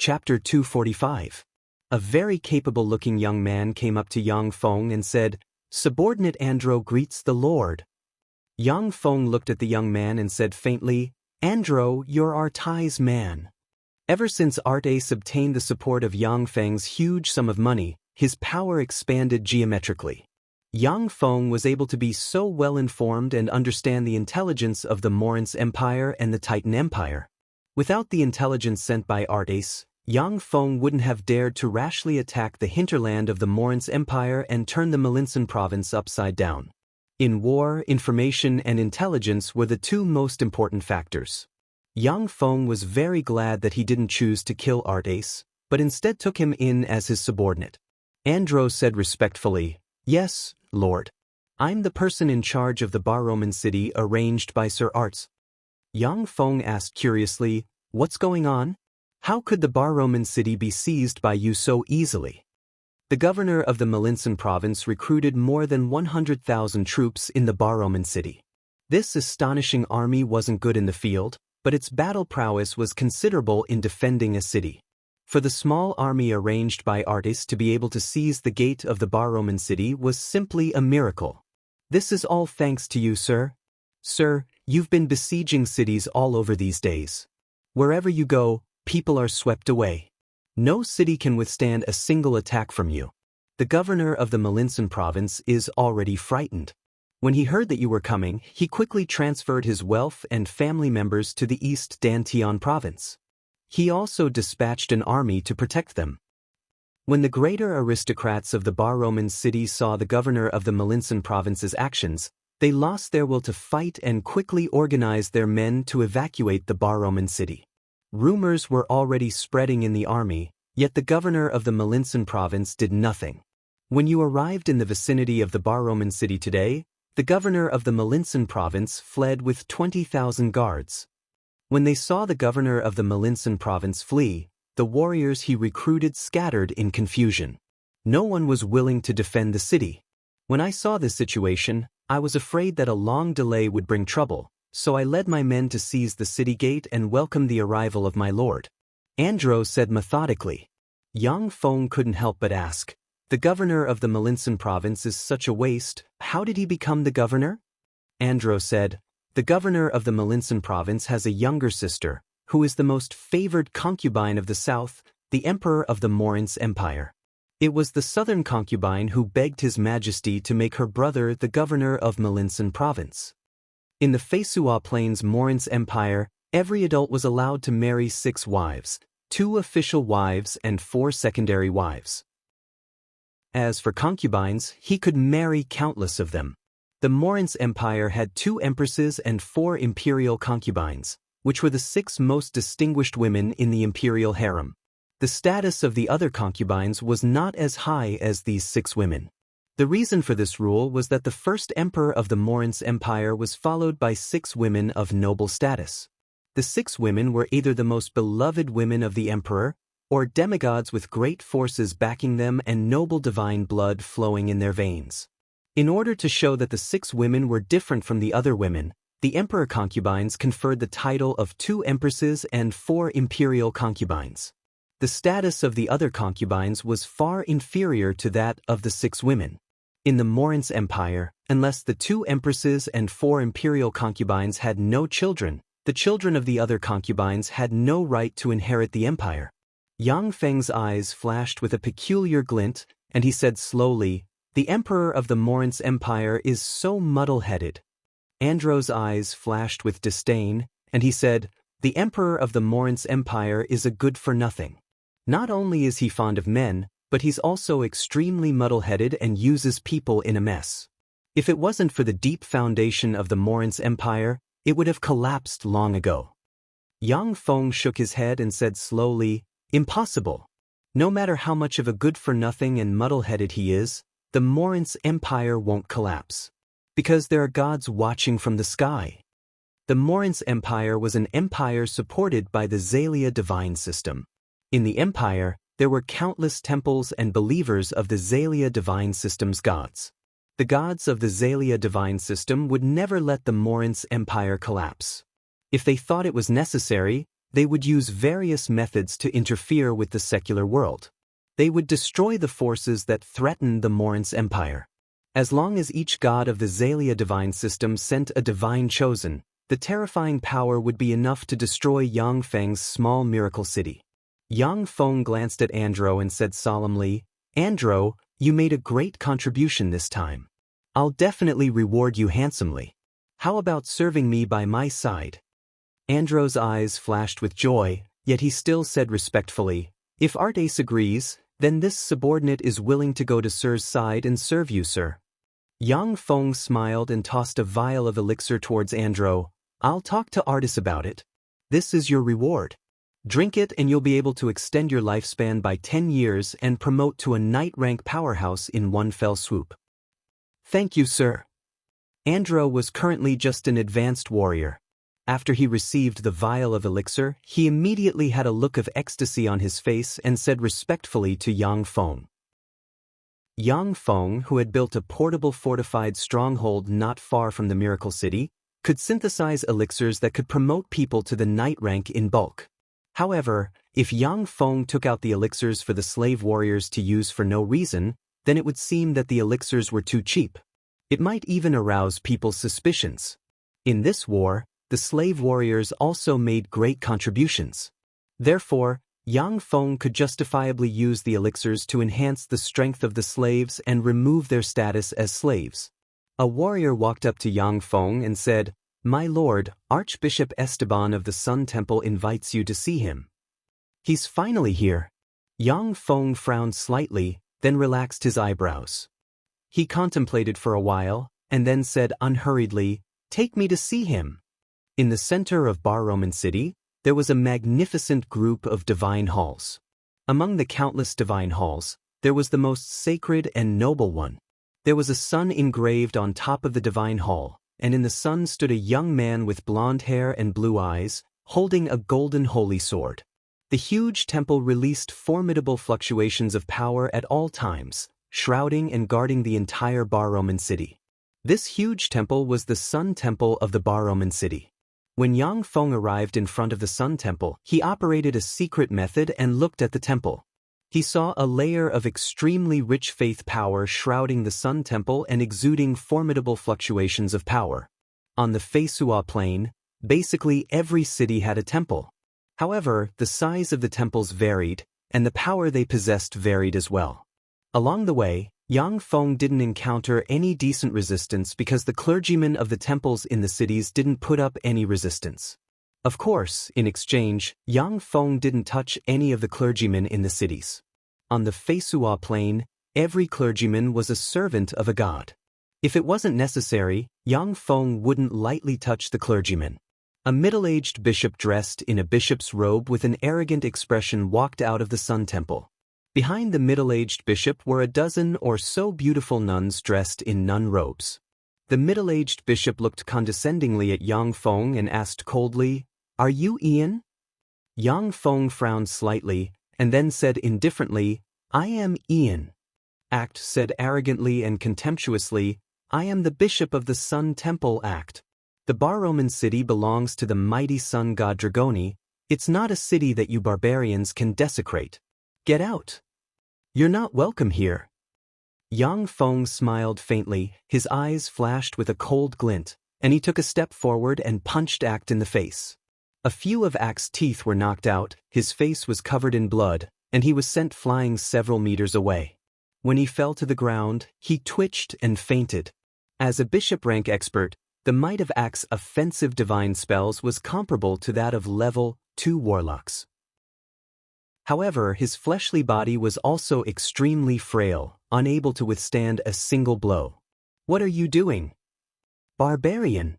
Chapter 245. A very capable-looking young man came up to Yang Feng and said, "Subordinate Andro greets the Lord." Yang Feng looked at the young man and said faintly, "Andro, you're our Tai's man." Ever since Art Ace obtained the support of Yang Feng's huge sum of money, his power expanded geometrically. Yang Feng was able to be so well-informed and understand the intelligence of the Morin's Empire and the Titan Empire. Without the intelligence sent by Art Ace, Yang Feng wouldn't have dared to rashly attack the hinterland of the Morin's Empire and turn the Melinsan province upside down. In war, information and intelligence were the two most important factors. Yang Feng was very glad that he didn't choose to kill Art Ace, but instead took him in as his subordinate. Andro said respectfully, "Yes, Lord. I'm the person in charge of the Baroman city arranged by Sir Arts." Yang Feng asked curiously, "What's going on? How could the Baroman city be seized by you so easily?" The governor of the Melinsan province recruited more than 100,000 troops in the Baroman city. This astonishing army wasn't good in the field, but its battle prowess was considerable in defending a city. For the small army arranged by artists to be able to seize the gate of the Baroman city was simply a miracle. "This is all thanks to you, sir. Sir, you've been besieging cities all over these days. Wherever you go, people are swept away. No city can withstand a single attack from you. The governor of the Melinsan province is already frightened. When he heard that you were coming, he quickly transferred his wealth and family members to the East Dantian province. He also dispatched an army to protect them." When the greater aristocrats of the Baroman city saw the governor of the Melinsan province's actions, they lost their will to fight and quickly organized their men to evacuate the Baroman city. Rumors were already spreading in the army, yet the governor of the Melinsan province did nothing. When you arrived in the vicinity of the Baroman city today, the governor of the Melinsan province fled with 20,000 guards. When they saw the governor of the Melinsan province flee, the warriors he recruited scattered in confusion. No one was willing to defend the city. When I saw this situation, I was afraid that a long delay would bring trouble, so I led my men to seize the city gate and welcome the arrival of my lord. Andro said methodically. Yang Feng couldn't help but ask, "The governor of the Melinsan province is such a waste, how did he become the governor?" Andro said, "The governor of the Melinsan province has a younger sister, who is the most favored concubine of the south, the emperor of the Morin's Empire. It was the southern concubine who begged his majesty to make her brother the governor of Melinsan province. In the Feisua Plains Morin's Empire, every adult was allowed to marry 6 wives, 2 official wives and 4 secondary wives. As for concubines, he could marry countless of them. The Morin's Empire had 2 empresses and 4 imperial concubines, which were the 6 most distinguished women in the imperial harem. The status of the other concubines was not as high as these 6 women. The reason for this rule was that the first emperor of the Morin's Empire was followed by 6 women of noble status. The 6 women were either the most beloved women of the emperor, or demigods with great forces backing them and noble divine blood flowing in their veins. In order to show that the 6 women were different from the other women, the emperor concubines conferred the title of 2 empresses and 4 imperial concubines. The status of the other concubines was far inferior to that of the 6 women. In the Morin's Empire, unless the 2 empresses and 4 imperial concubines had no children, the children of the other concubines had no right to inherit the empire. Yang Feng's eyes flashed with a peculiar glint, and he said slowly, "The emperor of the Morin's Empire is so muddle-headed." Andro's eyes flashed with disdain, and he said, "The emperor of the Morin's Empire is a good-for-nothing. Not only is he fond of men, but he's also extremely muddle-headed and uses people in a mess. If it wasn't for the deep foundation of the Morin's Empire, it would have collapsed long ago." Yang Feng shook his head and said slowly, "Impossible. No matter how much of a good-for-nothing and muddle-headed he is, the Morin's Empire won't collapse. Because there are gods watching from the sky." The Morin's Empire was an empire supported by the Xalia divine system. In the empire, there were countless temples and believers of the Xalia divine system's gods. The gods of the Xalia divine system would never let the Morin's Empire collapse. If they thought it was necessary, They would use various methods to interfere with the secular world. They would destroy the forces that threatened the Morin's empire. As long as each god of the Xalia divine system sent a divine chosen, the terrifying power would be enough to destroy Yang Feng's small miracle city. Yang Feng glanced at Andro and said solemnly, "Andro, you made a great contribution this time. I'll definitely reward you handsomely. How about serving me by my side?" Andro's eyes flashed with joy, yet he still said respectfully, "If Artace agrees, then this subordinate is willing to go to Sir's side and serve you, sir." Yang Feng smiled and tossed a vial of elixir towards Andro. "I'll talk to Artace about it. This is your reward. Drink it and you'll be able to extend your lifespan by 10 years and promote to a knight rank powerhouse in one fell swoop." "Thank you, sir." Andro was currently just an advanced warrior. After he received the vial of elixir, he immediately had a look of ecstasy on his face and said respectfully to Yang Feng. Yang Feng, who had built a portable fortified stronghold not far from the Miracle City, could synthesize elixirs that could promote people to the knight rank in bulk. However, if Yang Feng took out the elixirs for the slave warriors to use for no reason, then it would seem that the elixirs were too cheap. It might even arouse people's suspicions. In this war, the slave warriors also made great contributions. Therefore, Yang Feng could justifiably use the elixirs to enhance the strength of the slaves and remove their status as slaves. A warrior walked up to Yang Feng and said, "My lord, Archbishop Esteban of the Sun Temple invites you to see him." "He's finally here." Yang Feng frowned slightly, then relaxed his eyebrows. He contemplated for a while, and then said unhurriedly, "Take me to see him." In the center of Bar-Roman City, there was a magnificent group of divine halls. Among the countless divine halls, there was the most sacred and noble one. There was a sun engraved on top of the divine hall, and in the sun stood a young man with blonde hair and blue eyes, holding a golden holy sword. The huge temple released formidable fluctuations of power at all times, shrouding and guarding the entire Bar-Roman City. This huge temple was the Sun Temple of the Bar-Roman City. When Yang Feng arrived in front of the Sun Temple, he operated a secret method and looked at the temple. He saw a layer of extremely rich faith power shrouding the Sun Temple and exuding formidable fluctuations of power. On the Feisua plain, basically every city had a temple. However, the size of the temples varied, and the power they possessed varied as well. Along the way, Yang Feng didn't encounter any decent resistance because the clergymen of the temples in the cities didn't put up any resistance. Of course, in exchange, Yang Feng didn't touch any of the clergymen in the cities. On the Feisua plain, every clergyman was a servant of a god. If it wasn't necessary, Yang Feng wouldn't lightly touch the clergyman. A middle-aged bishop dressed in a bishop's robe with an arrogant expression walked out of the Sun Temple. Behind the middle-aged bishop were a dozen or so beautiful nuns dressed in nun robes. The middle-aged bishop looked condescendingly at Yang Feng and asked coldly, "Are you Ian?" Yang Feng frowned slightly, and then said indifferently, "I am Ian." Act said arrogantly and contemptuously, "I am the bishop of the Sun Temple Act. The Bar-Roman City belongs to the mighty sun god Dragoni. It's not a city that you barbarians can desecrate. Get out. You're not welcome here." Yang Feng smiled faintly, his eyes flashed with a cold glint, and he took a step forward and punched Act in the face. A few of Act's teeth were knocked out, his face was covered in blood, and he was sent flying several meters away. When he fell to the ground, he twitched and fainted. As a bishop rank expert, the might of Act's offensive divine spells was comparable to that of level 2 warlocks. However, his fleshly body was also extremely frail, unable to withstand a single blow. "What are you doing? Barbarian!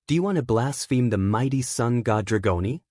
Do you want to blaspheme the mighty sun god Dragoni?"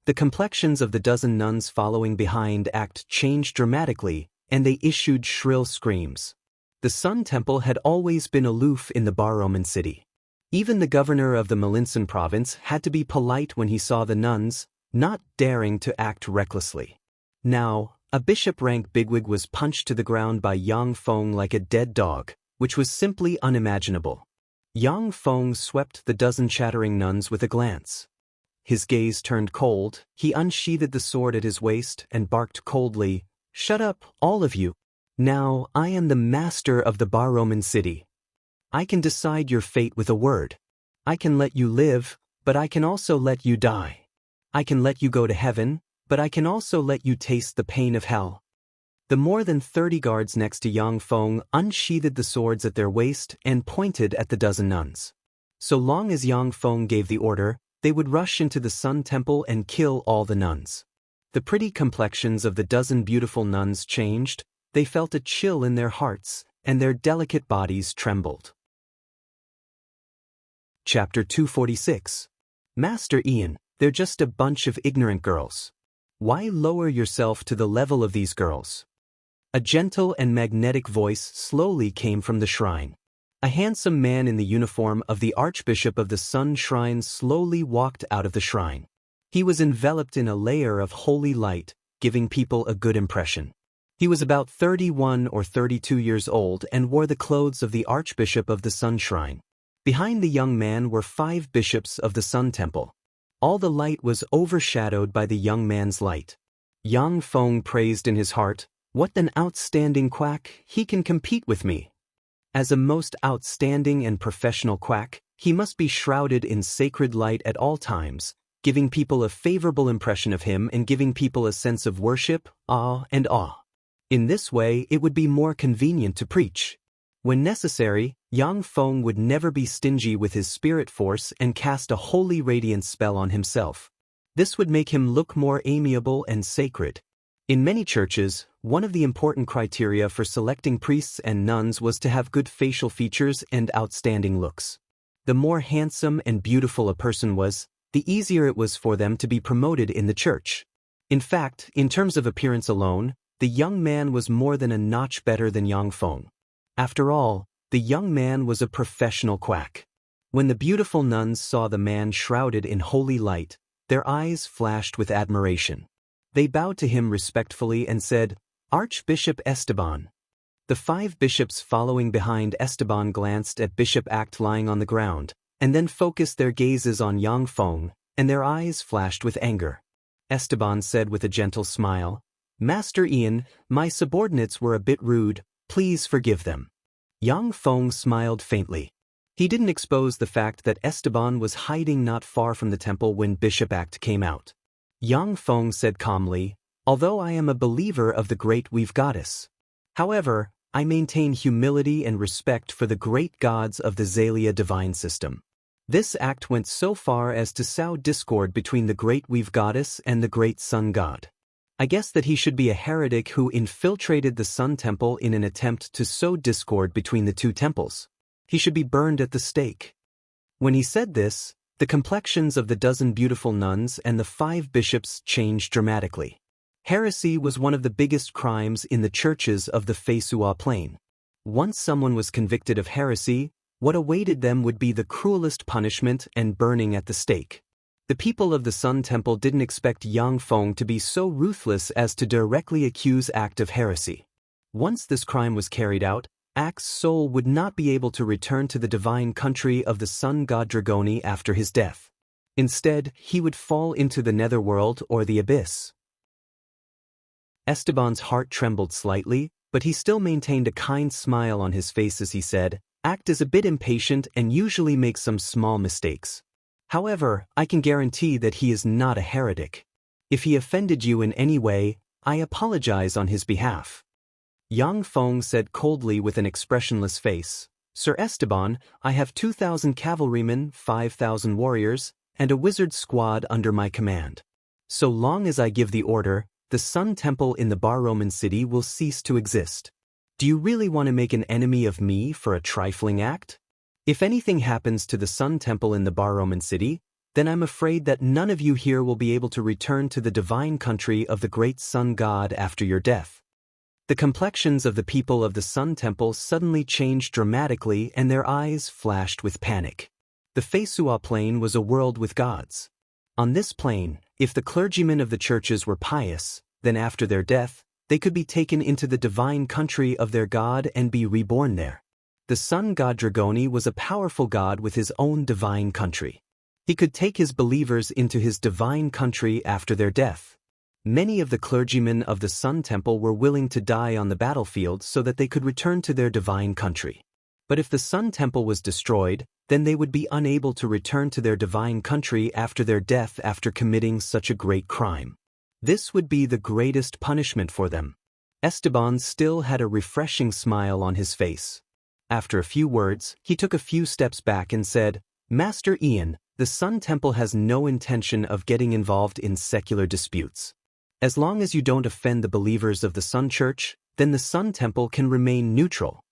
The complexions of the dozen nuns following behind Act changed dramatically, and they issued shrill screams. The Sun Temple had always been aloof in the Bar-Roman City. Even the governor of the Melinsan province had to be polite when he saw the nuns, not daring to act recklessly. Now, a bishop-rank bigwig was punched to the ground by Yang Feng like a dead dog, which was simply unimaginable. Yang Feng swept the dozen chattering nuns with a glance. his gaze turned cold, he unsheathed the sword at his waist and barked coldly, "Shut up, all of you. Now I am the master of the Bar-Roman city. I can decide your fate with a word. I can let you live, but I can also let you die. I can let you go to heaven, but I can also let you taste the pain of hell." The more than 30 guards next to Yang Feng unsheathed the swords at their waist and pointed at the dozen nuns. So long as Yang Feng gave the order, they would rush into the Sun Temple and kill all the nuns. The pretty complexions of the dozen beautiful nuns changed, they felt a chill in their hearts, and their delicate bodies trembled. Chapter 246. Master Ian, they're just a bunch of ignorant girls. Why lower yourself to the level of these girls? A gentle and magnetic voice slowly came from the shrine. A handsome man in the uniform of the Archbishop of the Sun Shrine slowly walked out of the shrine. He was enveloped in a layer of holy light, giving people a good impression. He was about 31 or 32 years old and wore the clothes of the Archbishop of the Sun Shrine. Behind the young man were 5 bishops of the Sun Temple. All the light was overshadowed by the young man's light. Yang Feng praised in his heart, "What an outstanding quack, he can compete with me." As a most outstanding and professional quack, he must be shrouded in sacred light at all times, giving people a favorable impression of him and giving people a sense of worship, awe, and awe. In this way, it would be more convenient to preach. When necessary, Yang Feng would never be stingy with his spirit force and cast a holy radiance spell on himself. This would make him look more amiable and sacred. In many churches, one of the important criteria for selecting priests and nuns was to have good facial features and outstanding looks. The more handsome and beautiful a person was, the easier it was for them to be promoted in the church. In fact, in terms of appearance alone, the young man was more than a notch better than Yang Feng. After all, the young man was a professional quack. When the beautiful nuns saw the man shrouded in holy light, their eyes flashed with admiration. They bowed to him respectfully and said, "Archbishop Esteban." The 5 bishops following behind Esteban glanced at Bishop Act lying on the ground, and then focused their gazes on Yang Feng, and their eyes flashed with anger. Esteban said with a gentle smile, "Master Ian, my subordinates were a bit rude, please forgive them." Yang Feng smiled faintly. He didn't expose the fact that Esteban was hiding not far from the temple when Bishop Act came out. Yang Feng said calmly, "Although I am a believer of the great Weave Goddess. However, I maintain humility and respect for the great gods of the Xalia divine system. This act went so far as to sow discord between the great Weave Goddess and the great Sun God. I guess that he should be a heretic who infiltrated the Sun Temple in an attempt to sow discord between the 2 temples. He should be burned at the stake." When he said this, the complexions of the dozen beautiful nuns and the 5 bishops changed dramatically. Heresy was one of the biggest crimes in the churches of the Feisua Plain. Once someone was convicted of heresy, what awaited them would be the cruelest punishment and burning at the stake. The people of the Sun Temple didn't expect Yang Feng to be so ruthless as to directly accuse Act of heresy. Once this crime was carried out, Act's soul would not be able to return to the divine country of the sun god Dragoni after his death. Instead, he would fall into the netherworld or the abyss. Esteban's heart trembled slightly, but he still maintained a kind smile on his face as he said, "Act is a bit impatient and usually makes some small mistakes. However, I can guarantee that he is not a heretic. If he offended you in any way, I apologize on his behalf." Yang Feng said coldly with an expressionless face, "Sir Esteban, I have 2,000 cavalrymen, 5,000 warriors, and a wizard squad under my command. So long as I give the order, the Sun Temple in the Bar-Roman city will cease to exist. Do you really want to make an enemy of me for a trifling act? If anything happens to the Sun Temple in the Bar-Roman city, then I'm afraid that none of you here will be able to return to the divine country of the great Sun God after your death." The complexions of the people of the Sun Temple suddenly changed dramatically and their eyes flashed with panic. The Feisua Plain was a world with gods. On this plane, if the clergymen of the churches were pious, then after their death, they could be taken into the divine country of their god and be reborn there. The sun god Dragoni was a powerful god with his own divine country. He could take his believers into his divine country after their death. Many of the clergymen of the Sun Temple were willing to die on the battlefield so that they could return to their divine country. But if the Sun Temple was destroyed, then they would be unable to return to their divine country after their death after committing such a great crime. This would be the greatest punishment for them. Esteban still had a refreshing smile on his face. After a few words, he took a few steps back and said, "Master Ian, the Sun Temple has no intention of getting involved in secular disputes. As long as you don't offend the believers of the Sun Church, then the Sun Temple can remain neutral."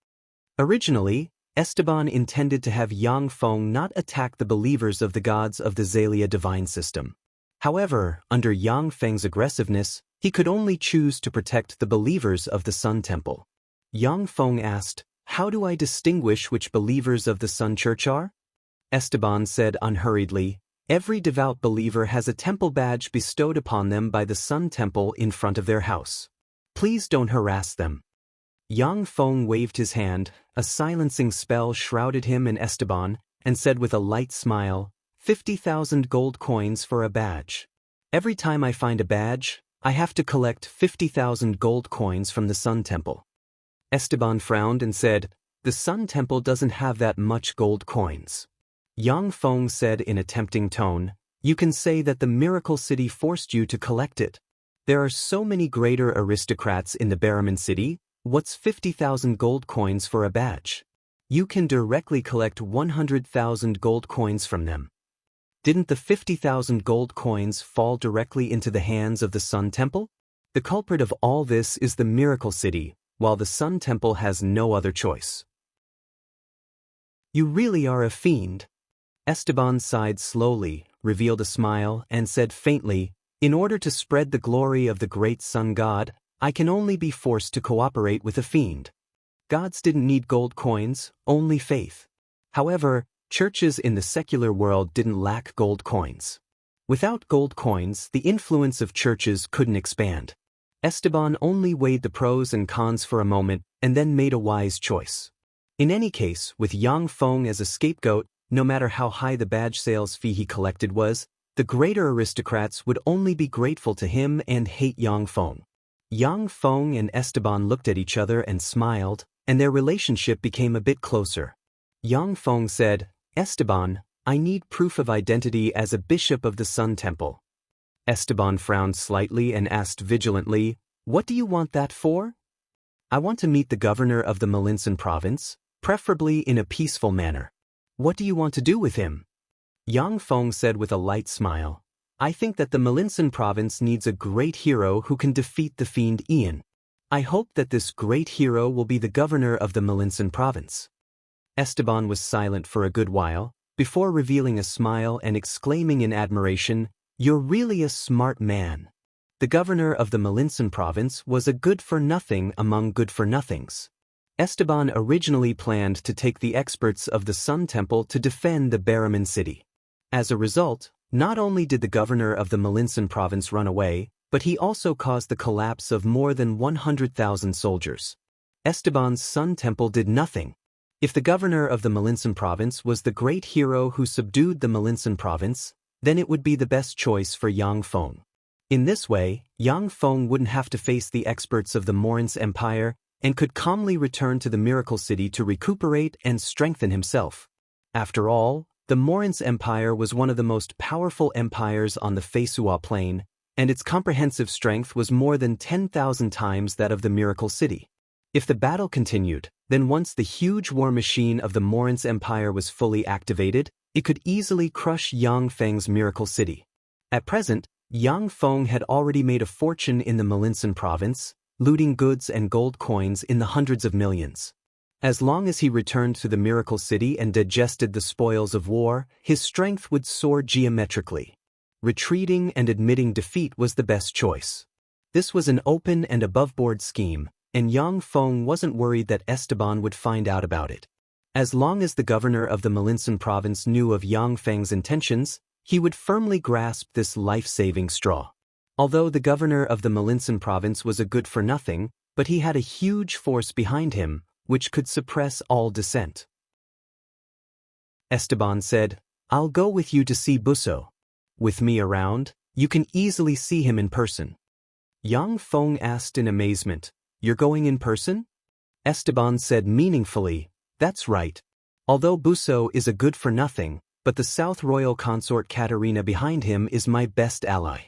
Originally, Esteban intended to have Yang Feng not attack the believers of the gods of the Xalia divine system. However, under Yang Feng's aggressiveness, he could only choose to protect the believers of the Sun Temple. Yang Feng asked, "How do I distinguish which believers of the Sun Church are?" Esteban said unhurriedly, "Every devout believer has a temple badge bestowed upon them by the Sun Temple in front of their house. Please don't harass them." Yang Feng waved his hand, a silencing spell shrouded him and Esteban, and said with a light smile, 50,000 gold coins for a badge. Every time I find a badge, I have to collect 50,000 gold coins from the Sun Temple." Esteban frowned and said, "The Sun Temple doesn't have that much gold coins." Yang Feng said in a tempting tone, "You can say that the Miracle City forced you to collect it. There are so many greater aristocrats in the Barraman City. What's 50,000 gold coins for a badge? You can directly collect 100,000 gold coins from them." Didn't the 50,000 gold coins fall directly into the hands of the Sun Temple? The culprit of all this is the Miracle City, while the Sun Temple has no other choice. "You really are a fiend." Esteban sighed slowly, revealed a smile, and said faintly, "In order to spread the glory of the great Sun God, I can only be forced to cooperate with a fiend. Gods didn't need gold coins, only faith. However, churches in the secular world didn't lack gold coins. Without gold coins, the influence of churches couldn't expand." Esteban only weighed the pros and cons for a moment and then made a wise choice. In any case, with Yang Feng as a scapegoat, no matter how high the badge sales fee he collected was, the greater aristocrats would only be grateful to him and hate Yang Feng. Yang Feng and Esteban looked at each other and smiled, and their relationship became a bit closer. Yang Feng said, "Esteban, I need proof of identity as a bishop of the Sun Temple." Esteban frowned slightly and asked vigilantly, "What do you want that for?" "I want to meet the governor of the Malinsan province, preferably in a peaceful manner." "What do you want to do with him?" Yang Feng said with a light smile, "I think that the Malinsan province needs a great hero who can defeat the fiend Ian. I hope that this great hero will be the governor of the Malinsan province." Esteban was silent for a good while, before revealing a smile and exclaiming in admiration, "You're really a smart man." The governor of the Malinsan province was a good-for-nothing among good-for-nothings. Esteban originally planned to take the experts of the Sun Temple to defend the Barraman City. As a result, not only did the governor of the Malinsan province run away, but he also caused the collapse of more than 100,000 soldiers. Esteban's Sun Temple did nothing. If the governor of the Malinsan province was the great hero who subdued the Malinsan province, then it would be the best choice for Yang Feng. In this way, Yang Feng wouldn't have to face the experts of the Morin's Empire and could calmly return to the Miracle City to recuperate and strengthen himself. After all, the Morin's Empire was one of the most powerful empires on the Feisua Plain, and its comprehensive strength was more than 10,000 times that of the Miracle City. If the battle continued, then once the huge war machine of the Morin's Empire was fully activated, it could easily crush Yang Feng's Miracle City. At present, Yang Feng had already made a fortune in the Malinsan province, looting goods and gold coins in the hundreds of millions. As long as he returned to the Miracle City and digested the spoils of war, his strength would soar geometrically. Retreating and admitting defeat was the best choice. This was an open and above-board scheme, and Yang Feng wasn't worried that Esteban would find out about it. As long as the governor of the Malinsan province knew of Yang Feng's intentions, he would firmly grasp this life-saving straw. Although the governor of the Malinsan province was a good-for-nothing, but he had a huge force behind him, which could suppress all dissent. Esteban said, I'll go with you to see Busso. With me around, you can easily see him in person. Yang Feng asked in amazement, You're going in person? Esteban said meaningfully, That's right. Although Busso is a good-for-nothing, but the South Royal Consort Katerina behind him is my best ally.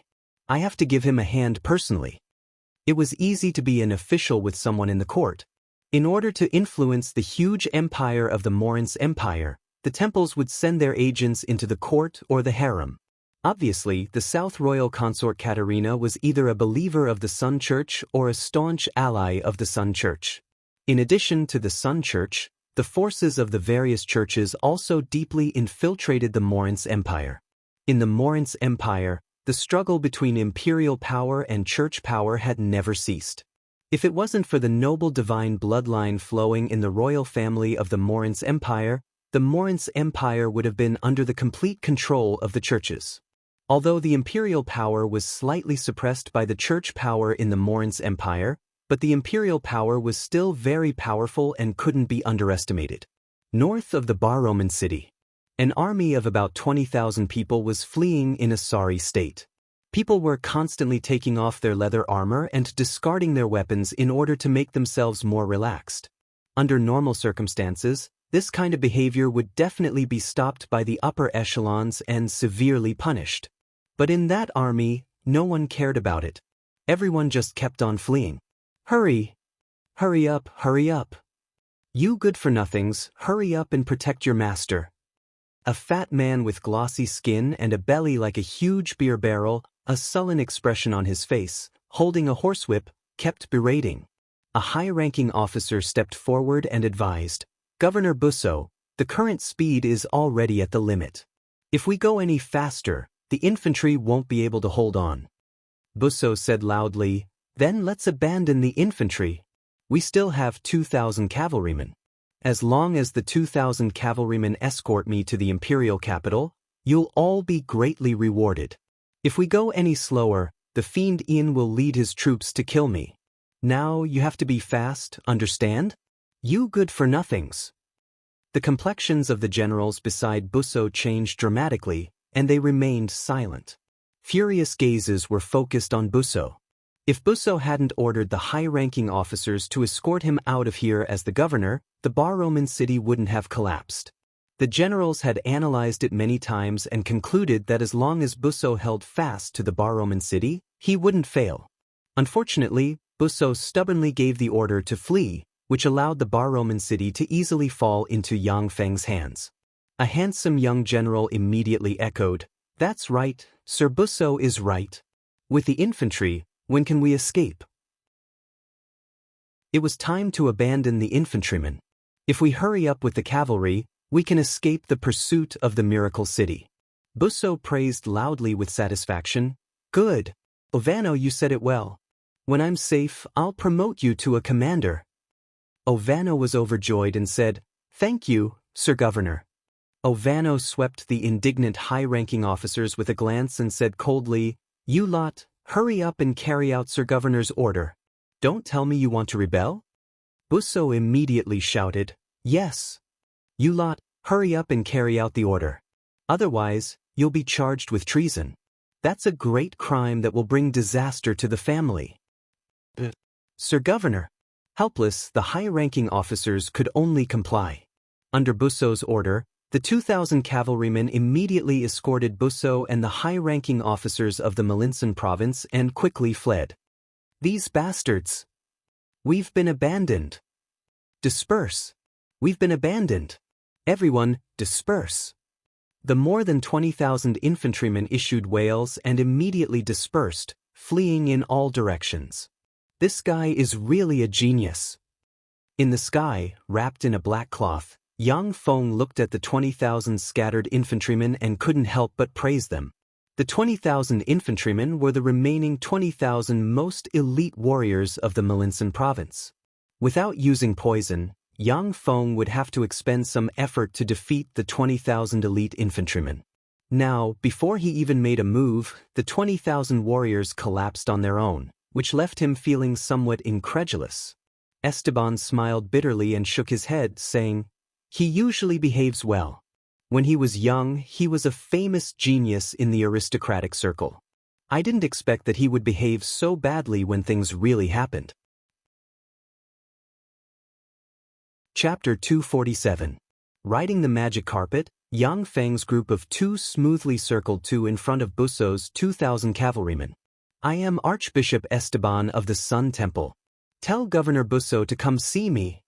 I have to give him a hand personally. It was easy to be an official with someone in the court. In order to influence the huge empire of the Morince Empire, the temples would send their agents into the court or the harem. Obviously, the South Royal Consort Katerina was either a believer of the Sun Church or a staunch ally of the Sun Church. In addition to the Sun Church, the forces of the various churches also deeply infiltrated the Morince Empire. In the Morince Empire, the struggle between imperial power and church power had never ceased. If it wasn't for the noble divine bloodline flowing in the royal family of the Morince Empire, the Morince Empire would have been under the complete control of the churches. Although the imperial power was slightly suppressed by the church power in the Morince Empire, but the imperial power was still very powerful and couldn't be underestimated. North of the Baroman city, an army of about 20,000 people was fleeing in a sorry state. People were constantly taking off their leather armor and discarding their weapons in order to make themselves more relaxed. Under normal circumstances, this kind of behavior would definitely be stopped by the upper echelons and severely punished. But in that army, no one cared about it. Everyone just kept on fleeing. Hurry! Hurry up, hurry up! You good-for-nothings, hurry up and protect your master. A fat man with glossy skin and a belly like a huge beer barrel, a sullen expression on his face, holding a horsewhip, kept berating. A high-ranking officer stepped forward and advised, Governor Busso, the current speed is already at the limit. If we go any faster, the infantry won't be able to hold on. Busso said loudly, Then let's abandon the infantry. We still have 2,000 cavalrymen. As long as the 2,000 cavalrymen escort me to the imperial capital, you'll all be greatly rewarded. If we go any slower, the fiend Ian will lead his troops to kill me. Now you have to be fast, understand? You good-for-nothings. The complexions of the generals beside Busso changed dramatically, and they remained silent. Furious gazes were focused on Busso. If Busso hadn't ordered the high-ranking officers to escort him out of here as the governor, the Baroman city wouldn't have collapsed. The generals had analyzed it many times and concluded that as long as Busso held fast to the Baroman city, he wouldn't fail. Unfortunately, Busso stubbornly gave the order to flee, which allowed the Baroman city to easily fall into Yang Feng's hands. A handsome young general immediately echoed, That's right, Sir Busso is right. With the infantry, when can we escape? It was time to abandon the infantrymen. If we hurry up with the cavalry, we can escape the pursuit of the miracle city. Busso praised loudly with satisfaction. Good. Ovano, you said it well. When I'm safe, I'll promote you to a commander. Ovano was overjoyed and said, Thank you, Sir Governor. Ovano swept the indignant high-ranking officers with a glance and said coldly, You lot, hurry up and carry out Sir Governor's order. Don't tell me you want to rebel? Busso immediately shouted, Yes. You lot, hurry up and carry out the order. Otherwise, you'll be charged with treason. That's a great crime that will bring disaster to the family. Sir Governor. Helpless, the high-ranking officers could only comply. Under Busso's order, the 2,000 cavalrymen immediately escorted Busso and the high-ranking officers of the Melinsan province and quickly fled. These bastards! We've been abandoned. Disperse! We've been abandoned. Everyone, disperse! The more than 20,000 infantrymen issued wails and immediately dispersed, fleeing in all directions. This guy is really a genius. In the sky, wrapped in a black cloth, Yang Feng looked at the 20,000 scattered infantrymen and couldn't help but praise them. The 20,000 infantrymen were the remaining 20,000 most elite warriors of the Melinsan province. Without using poison, Yang Feng would have to expend some effort to defeat the 20,000 elite infantrymen. Now, before he even made a move, the 20,000 warriors collapsed on their own, which left him feeling somewhat incredulous. Esteban smiled bitterly and shook his head, saying, He usually behaves well. When he was young, he was a famous genius in the aristocratic circle. I didn't expect that he would behave so badly when things really happened. Chapter 247. Riding the magic carpet, Yang Feng's group of two smoothly circled two in front of Busso's 2,000 cavalrymen. I am Archbishop Esteban of the Sun Temple. Tell Governor Busso to come see me.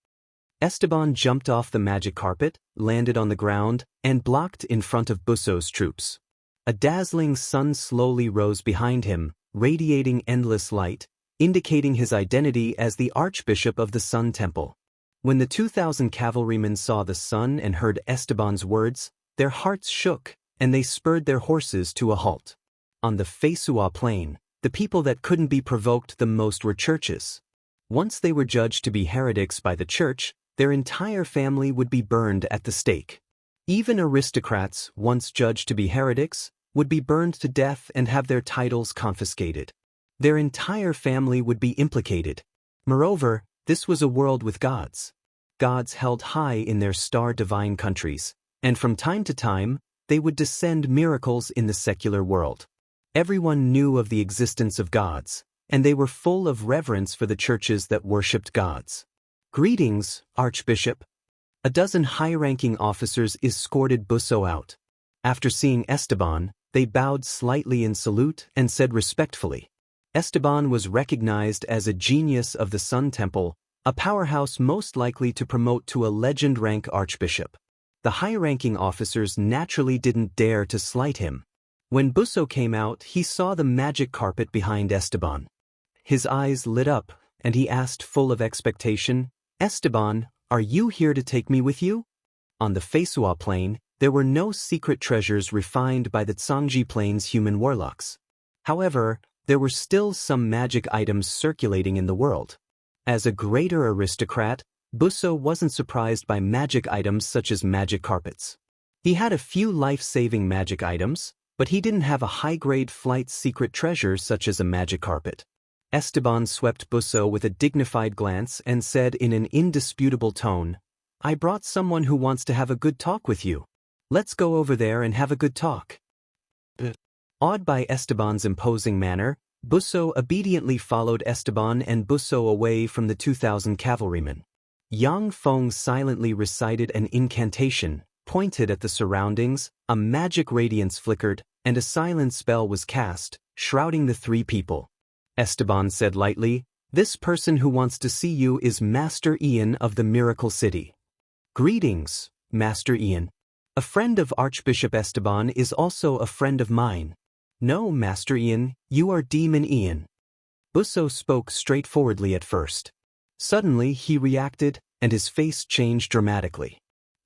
Esteban jumped off the magic carpet, landed on the ground, and blocked in front of Busso's troops. A dazzling sun slowly rose behind him, radiating endless light, indicating his identity as the Archbishop of the Sun Temple. When the 2,000 cavalrymen saw the sun and heard Esteban's words, their hearts shook, and they spurred their horses to a halt. On the Feisua plain, the people that couldn't be provoked the most were churches. Once they were judged to be heretics by the church, their entire family would be burned at the stake. Even aristocrats, once judged to be heretics, would be burned to death and have their titles confiscated. Their entire family would be implicated. Moreover, this was a world with gods. Gods held high in their star-divine countries, and from time to time, they would descend miracles in the secular world. Everyone knew of the existence of gods, and they were full of reverence for the churches that worshipped gods. Greetings, Archbishop. A dozen high-ranking officers escorted Busso out. After seeing Esteban, they bowed slightly in salute and said respectfully. Esteban was recognized as a genius of the Sun Temple, a powerhouse most likely to promote to a legend-rank archbishop. The high-ranking officers naturally didn't dare to slight him. When Busso came out, he saw the magic carpet behind Esteban. His eyes lit up, and he asked full of expectation, Esteban, are you here to take me with you? On the Feisua plain, there were no secret treasures refined by the Zhangji Plain's human warlocks. However, there were still some magic items circulating in the world. As a greater aristocrat, Busso wasn't surprised by magic items such as magic carpets. He had a few life-saving magic items, but he didn't have a high-grade flight secret treasure such as a magic carpet. Esteban swept Busso with a dignified glance and said in an indisputable tone, I brought someone who wants to have a good talk with you. Let's go over there and have a good talk. Awed by Esteban's imposing manner, Busso obediently followed Esteban and Busso away from the 2,000 cavalrymen. Yang Feng silently recited an incantation, pointed at the surroundings, a magic radiance flickered, and a silent spell was cast, shrouding the three people. Esteban said lightly, This person who wants to see you is Master Ian of the Miracle City. Greetings, Master Ian. A friend of Archbishop Esteban is also a friend of mine. No, Master Ian, you are Demon Ian. Busso spoke straightforwardly at first. Suddenly he reacted, and his face changed dramatically.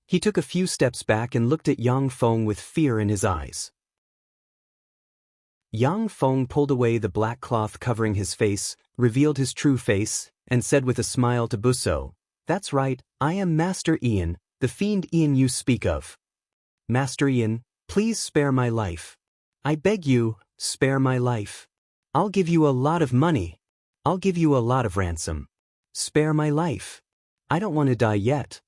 He took a few steps back and looked at Yang Feng with fear in his eyes. Yang Feng pulled away the black cloth covering his face, revealed his true face, and said with a smile to Busso, That's right, I am Master Ian, the fiend Ian you speak of. Master Ian, please spare my life. I beg you, spare my life. I'll give you a lot of money. I'll give you a lot of ransom. Spare my life. I don't want to die yet.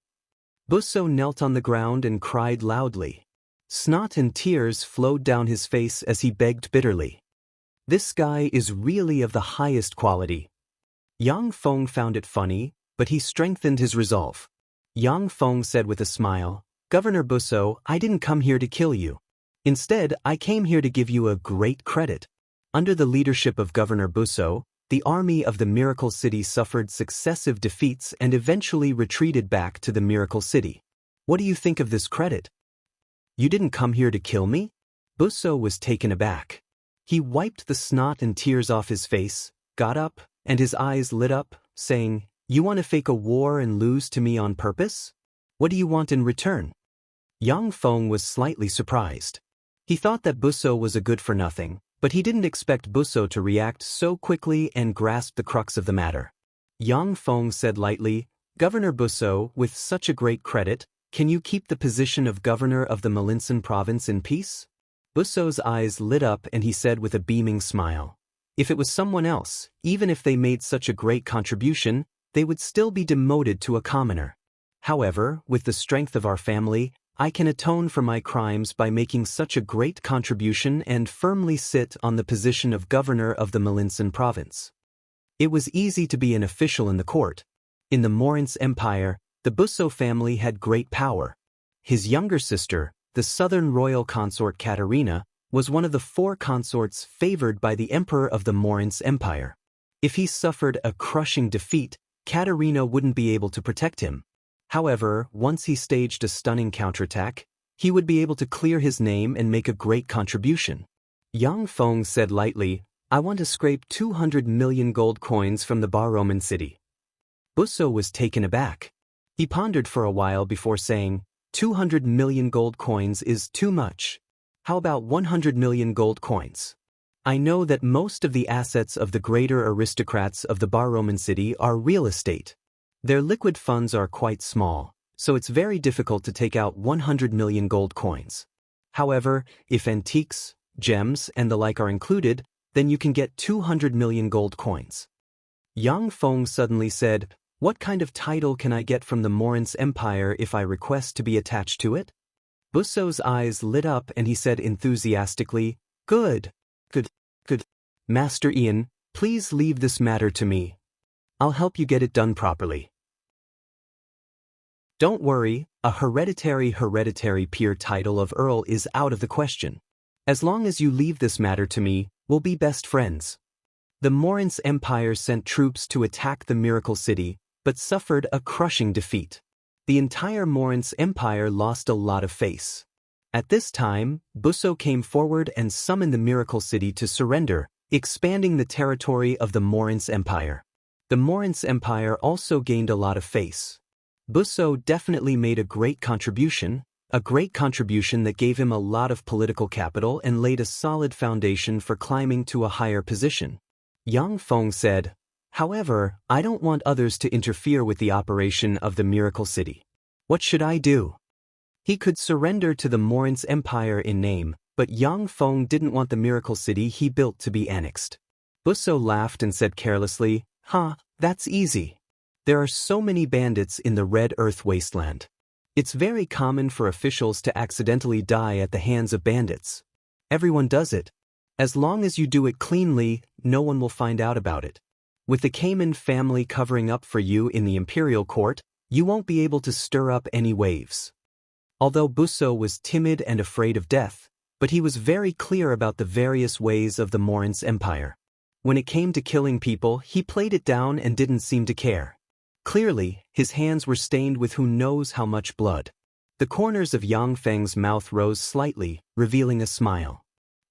Busso knelt on the ground and cried loudly. Snot and tears flowed down his face as he begged bitterly. This guy is really of the highest quality. Yang Feng found it funny, but he strengthened his resolve. Yang Feng said with a smile, Governor Busso, I didn't come here to kill you. Instead, I came here to give you a great credit. Under the leadership of Governor Busso, the army of the Miracle City suffered successive defeats and eventually retreated back to the Miracle City. What do you think of this credit? You didn't come here to kill me? Busso was taken aback. He wiped the snot and tears off his face, got up, and his eyes lit up, saying, You want to fake a war and lose to me on purpose? What do you want in return? Yang Feng was slightly surprised. He thought that Busso was a good-for-nothing, but he didn't expect Busso to react so quickly and grasp the crux of the matter. Yang Feng said lightly, Governor Busso, with such a great credit, can you keep the position of governor of the Malinsan province in peace? Busso's eyes lit up and he said with a beaming smile, If it was someone else, even if they made such a great contribution, they would still be demoted to a commoner. However, with the strength of our family, I can atone for my crimes by making such a great contribution and firmly sit on the position of governor of the Malinsan province. It was easy to be an official in the court. In the Morince Empire, the Busso family had great power. His younger sister, the southern royal consort Katerina, was one of the 4 consorts favored by the emperor of the Morince Empire. If he suffered a crushing defeat, Katerina wouldn't be able to protect him. However, once he staged a stunning counterattack, he would be able to clear his name and make a great contribution. Yang Feng said lightly, I want to scrape 200 million gold coins from the Bar-Roman city. Busso was taken aback. He pondered for a while before saying, 200 million gold coins is too much. How about 100 million gold coins? I know that most of the assets of the greater aristocrats of the Bar-Roman city are real estate. Their liquid funds are quite small, so it's very difficult to take out 100 million gold coins. However, if antiques, gems, and the like are included, then you can get 200 million gold coins. Yang Feng suddenly said, what kind of title can I get from the Morince Empire if I request to be attached to it? Busso's eyes lit up and he said enthusiastically, Good. Master Ian, please leave this matter to me. I'll help you get it done properly. Don't worry, a hereditary peer title of Earl is out of the question. As long as you leave this matter to me, we'll be best friends. The Morince Empire sent troops to attack the Miracle City, but suffered a crushing defeat. The entire Morince Empire lost a lot of face. At this time, Busso came forward and summoned the Miracle City to surrender, expanding the territory of the Morince Empire. The Morince Empire also gained a lot of face. Busso definitely made a great contribution that gave him a lot of political capital and laid a solid foundation for climbing to a higher position. Yang Feng said, However, I don't want others to interfere with the operation of the Miracle City. What should I do? He could surrender to the Morince Empire in name, but Yang Feng didn't want the Miracle City he built to be annexed. Busso laughed and said carelessly, That's easy. There are so many bandits in the Red Earth wasteland. It's very common for officials to accidentally die at the hands of bandits. Everyone does it. As long as you do it cleanly, no one will find out about it. With the Cayman family covering up for you in the imperial court, you won't be able to stir up any waves. Although Busso was timid and afraid of death, but he was very clear about the various ways of the Morince Empire. When it came to killing people, he played it down and didn't seem to care. Clearly, his hands were stained with who knows how much blood. The corners of Yang Feng's mouth rose slightly, revealing a smile.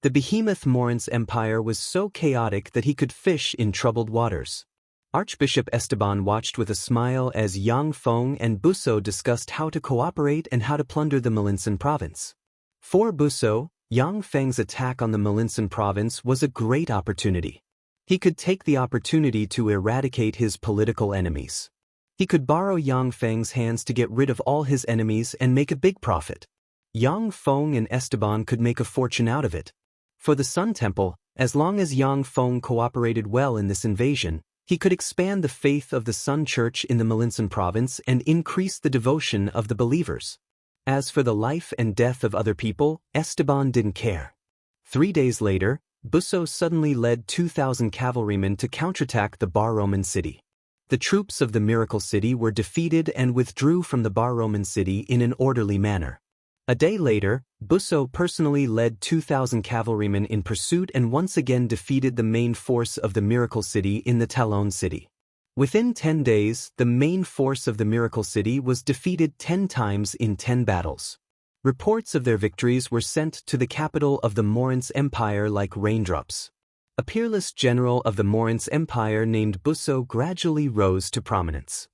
The behemoth Morince Empire was so chaotic that he could fish in troubled waters. Archbishop Esteban watched with a smile as Yang Feng and Busso discussed how to cooperate and how to plunder the Malinsan province. For Busso, Yang Feng's attack on the Malinsan province was a great opportunity. He could take the opportunity to eradicate his political enemies. He could borrow Yang Feng's hands to get rid of all his enemies and make a big profit. Yang Feng and Esteban could make a fortune out of it. For the Sun Temple, as long as Yang Feng cooperated well in this invasion, he could expand the faith of the Sun Church in the Malinsan province and increase the devotion of the believers. As for the life and death of other people, Esteban didn't care. 3 days later, Busso suddenly led 2,000 cavalrymen to counterattack the Bar-Roman city. The troops of the Miracle City were defeated and withdrew from the Bar-Roman city in an orderly manner. A day later, Busso personally led 2,000 cavalrymen in pursuit and once again defeated the main force of the Miracle City in the Talon city. Within 10 days, the main force of the Miracle City was defeated 10 times in 10 battles. Reports of their victories were sent to the capital of the Morince Empire like raindrops. A peerless general of the Morince Empire named Busso gradually rose to prominence.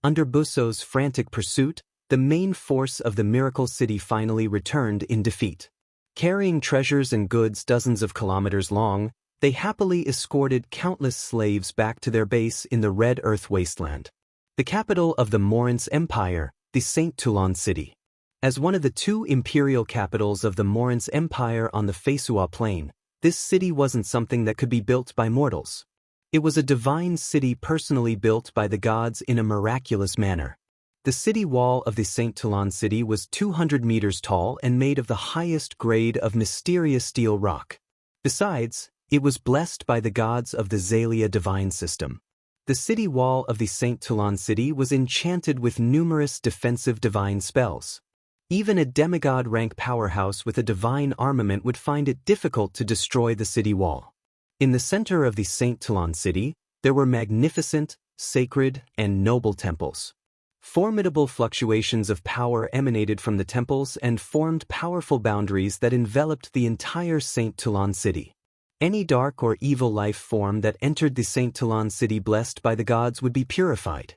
Under Busso's frantic pursuit, the main force of the Miracle City finally returned in defeat. Carrying treasures and goods dozens of kilometers long, they happily escorted countless slaves back to their base in the Red Earth wasteland. The capital of the Morince Empire, the St. Toulon city. As one of the 2 imperial capitals of the Morince Empire on the Faisua plain, this city wasn't something that could be built by mortals. It was a divine city personally built by the gods in a miraculous manner. The city wall of the Saint Talon city was 200 meters tall and made of the highest grade of mysterious steel rock. Besides, it was blessed by the gods of the Xalia divine system. The city wall of the Saint Talon city was enchanted with numerous defensive divine spells. Even a demigod rank powerhouse with a divine armament would find it difficult to destroy the city wall. In the center of the Saint Talon city, there were magnificent, sacred, and noble temples. Formidable fluctuations of power emanated from the temples and formed powerful boundaries that enveloped the entire Saint Talon city. Any dark or evil life form that entered the Saint Talon city blessed by the gods would be purified.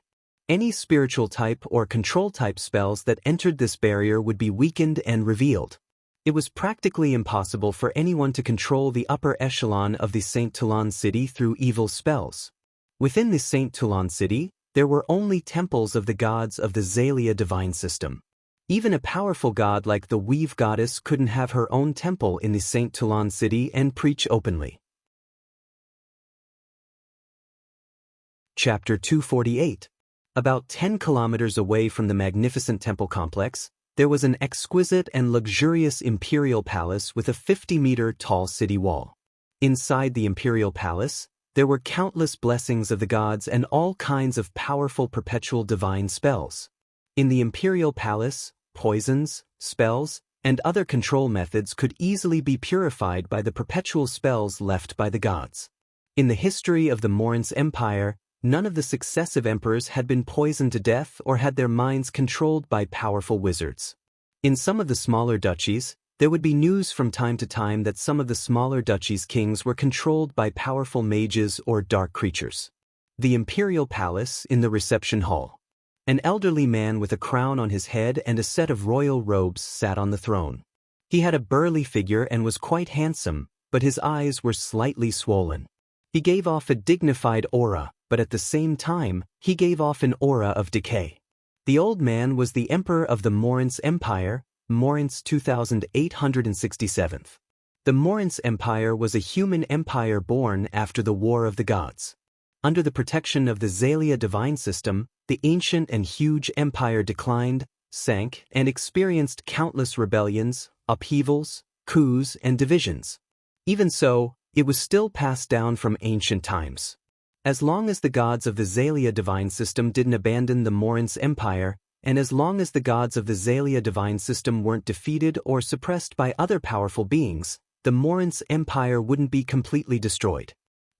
Any spiritual type or control type spells that entered this barrier would be weakened and revealed. It was practically impossible for anyone to control the upper echelon of the Saint Talon city through evil spells. Within the Saint Talon city, there were only temples of the gods of the Xalia divine system. Even a powerful god like the Weave goddess couldn't have her own temple in the Saint Talon city and preach openly. Chapter 248. About 10 kilometers away from the magnificent temple complex, there was an exquisite and luxurious imperial palace with a 50-meter tall city wall. Inside the imperial palace, there were countless blessings of the gods and all kinds of powerful perpetual divine spells. In the imperial palace, poisons, spells, and other control methods could easily be purified by the perpetual spells left by the gods. In the history of the Morin's Empire, none of the successive emperors had been poisoned to death or had their minds controlled by powerful wizards. In some of the smaller duchies, there would be news from time to time that some of the smaller duchies' kings were controlled by powerful mages or dark creatures. The imperial palace in the reception hall. An elderly man with a crown on his head and a set of royal robes sat on the throne. He had a burly figure and was quite handsome, but his eyes were slightly swollen. He gave off a dignified aura, but at the same time, he gave off an aura of decay. The old man was the emperor of the Morin's Empire, Morin's 2867. The Morin's Empire was a human empire born after the War of the Gods. Under the protection of the Xalia divine system, the ancient and huge empire declined, sank, and experienced countless rebellions, upheavals, coups, and divisions. Even so, it was still passed down from ancient times. As long as the gods of the Xalia divine system didn't abandon the Morin's Empire, and as long as the gods of the Xalia divine system weren't defeated or suppressed by other powerful beings, the Morin's Empire wouldn't be completely destroyed.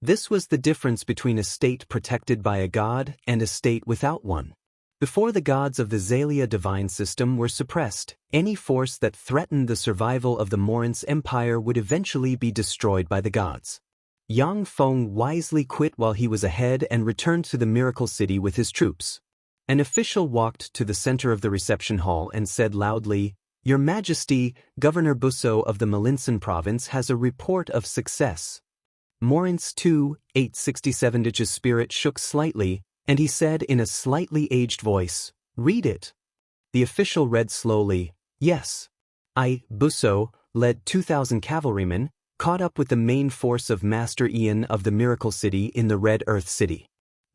This was the difference between a state protected by a god and a state without one. Before the gods of the Xalia divine system were suppressed, any force that threatened the survival of the Morin's Empire would eventually be destroyed by the gods. Yang Feng wisely quit while he was ahead and returned to the Miracle City with his troops. An official walked to the center of the reception hall and said loudly, "Your Majesty, Governor Busso of the Malinsan province has a report of success." Morin's 2867's spirit shook slightly, and he said in a slightly aged voice, "Read it." The official read slowly, "Yes. I, Busso, led 2,000 cavalrymen, caught up with the main force of Master Ian of the Miracle City in the Red Earth City.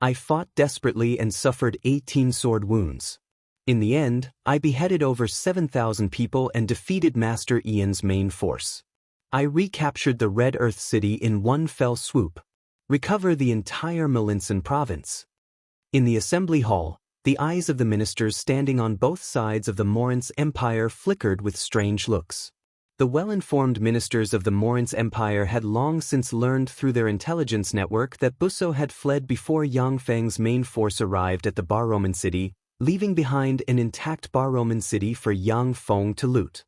I fought desperately and suffered 18 sword wounds. In the end, I beheaded over 7,000 people and defeated Master Ian's main force. I recaptured the Red Earth City in one fell swoop. Recover the entire Malinsan province." In the assembly hall, the eyes of the ministers standing on both sides of the Morin's Empire flickered with strange looks. The well-informed ministers of the Morin's Empire had long since learned through their intelligence network that Busso had fled before Yang Feng's main force arrived at the Bar-Roman city, leaving behind an intact Bar-Roman city for Yang Feng to loot.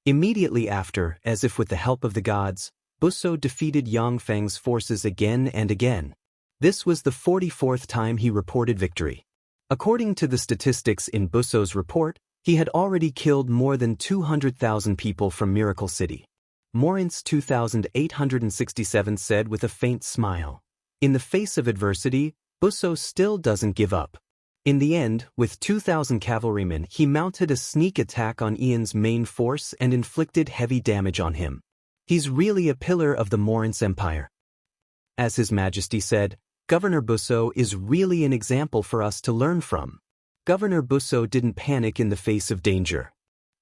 Immediately after, as if with the help of the gods, Busso defeated Yang Feng's forces again and again. This was the 44th time he reported victory. According to the statistics in Busso's report, he had already killed more than 200,000 people from Miracle City. Morin's 2867 said with a faint smile. In the face of adversity, Busso still doesn't give up. In the end, with 2,000 cavalrymen, he mounted a sneak attack on Ian's main force and inflicted heavy damage on him. He's really a pillar of the Morin's Empire. As His Majesty said, Governor Busso is really an example for us to learn from. Governor Busso didn't panic in the face of danger.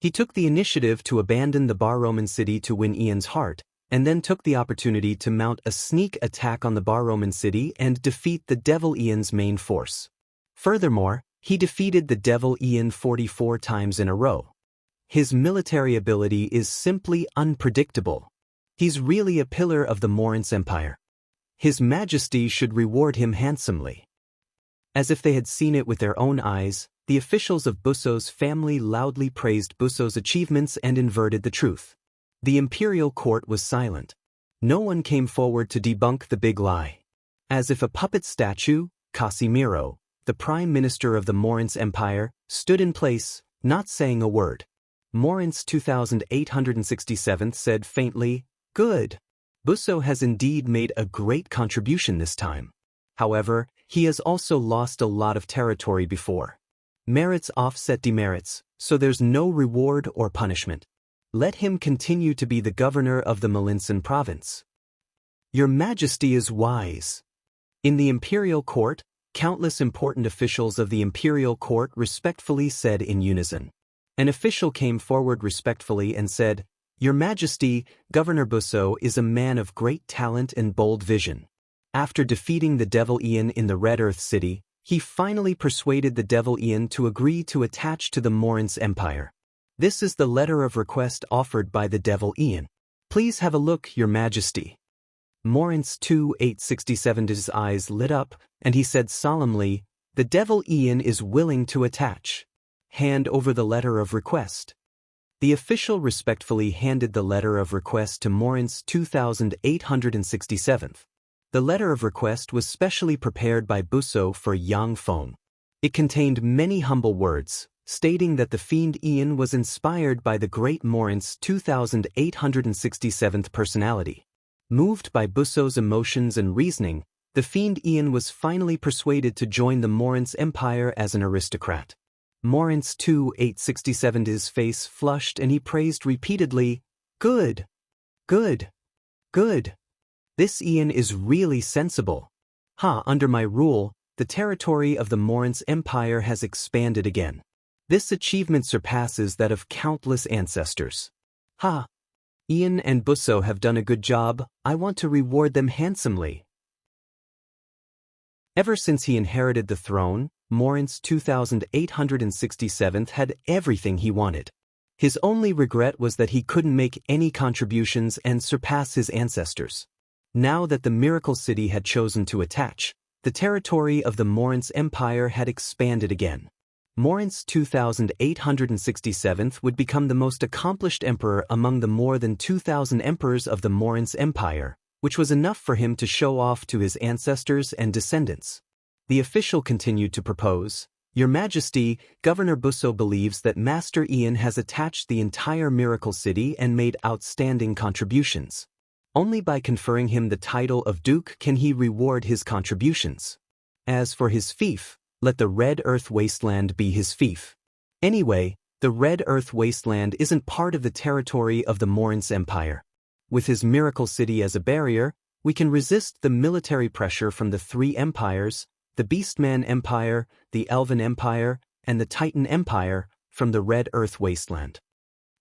He took the initiative to abandon the Bar Roman city to win Ian's heart, and then took the opportunity to mount a sneak attack on the Bar Roman city and defeat the Devil Ian's main force. Furthermore, he defeated the Devil Ian 44 times in a row. His military ability is simply unpredictable. He's really a pillar of the Morince Empire. His Majesty should reward him handsomely. As if they had seen it with their own eyes, the officials of Busso's family loudly praised Busso's achievements and inverted the truth. The imperial court was silent. No one came forward to debunk the big lie. As if a puppet statue, Casimiro, the prime minister of the Morince Empire, stood in place, not saying a word. Morince 2867 said faintly, "Good. Busso has indeed made a great contribution this time. However, he has also lost a lot of territory before. Merits offset demerits, so there's no reward or punishment. Let him continue to be the governor of the Melinsan province." Your Majesty is wise. In the imperial court, countless important officials of the imperial court respectfully said in unison. An official came forward respectfully and said, "Your Majesty, Governor Busso is a man of great talent and bold vision. After defeating the Devil Ian in the Red Earth City, he finally persuaded the Devil Ian to agree to attach to the Morince Empire. This is the letter of request offered by the Devil Ian. Please have a look, Your Majesty." Morince 2867's eyes lit up, and he said solemnly, "The Devil Ian is willing to attach. Hand over the letter of request." The official respectfully handed the letter of request to Morince 2867. The letter of request was specially prepared by Busso for Yang Feng. It contained many humble words, stating that the fiend Ian was inspired by the great Morince 2867 personality. Moved by Busso's emotions and reasoning, the fiend Ian was finally persuaded to join the Morince Empire as an aristocrat. Morince 2867's face flushed and he praised repeatedly, "Good, good, good. This Ian is really sensible. Under my rule, the territory of the Morince Empire has expanded again. This achievement surpasses that of countless ancestors. Ian and Busso have done a good job. I want to reward them handsomely." Ever since he inherited the throne, Morince 2867 had everything he wanted. His only regret was that he couldn't make any contributions and surpass his ancestors. Now that the Miracle City had chosen to attach, the territory of the Morince Empire had expanded again. Morince 2867 would become the most accomplished emperor among the more than 2,000 emperors of the Morince Empire, which was enough for him to show off to his ancestors and descendants. The official continued to propose, "Your Majesty, Governor Busso believes that Master Ian has attached the entire Miracle City and made outstanding contributions. Only by conferring him the title of Duke can he reward his contributions. As for his fief, let the Red Earth Wasteland be his fief. Anyway, the Red Earth Wasteland isn't part of the territory of the Morince Empire. With his Miracle City as a barrier, we can resist the military pressure from the three empires, the Beastman Empire, the Elven Empire, and the Titan Empire, from the Red Earth Wasteland.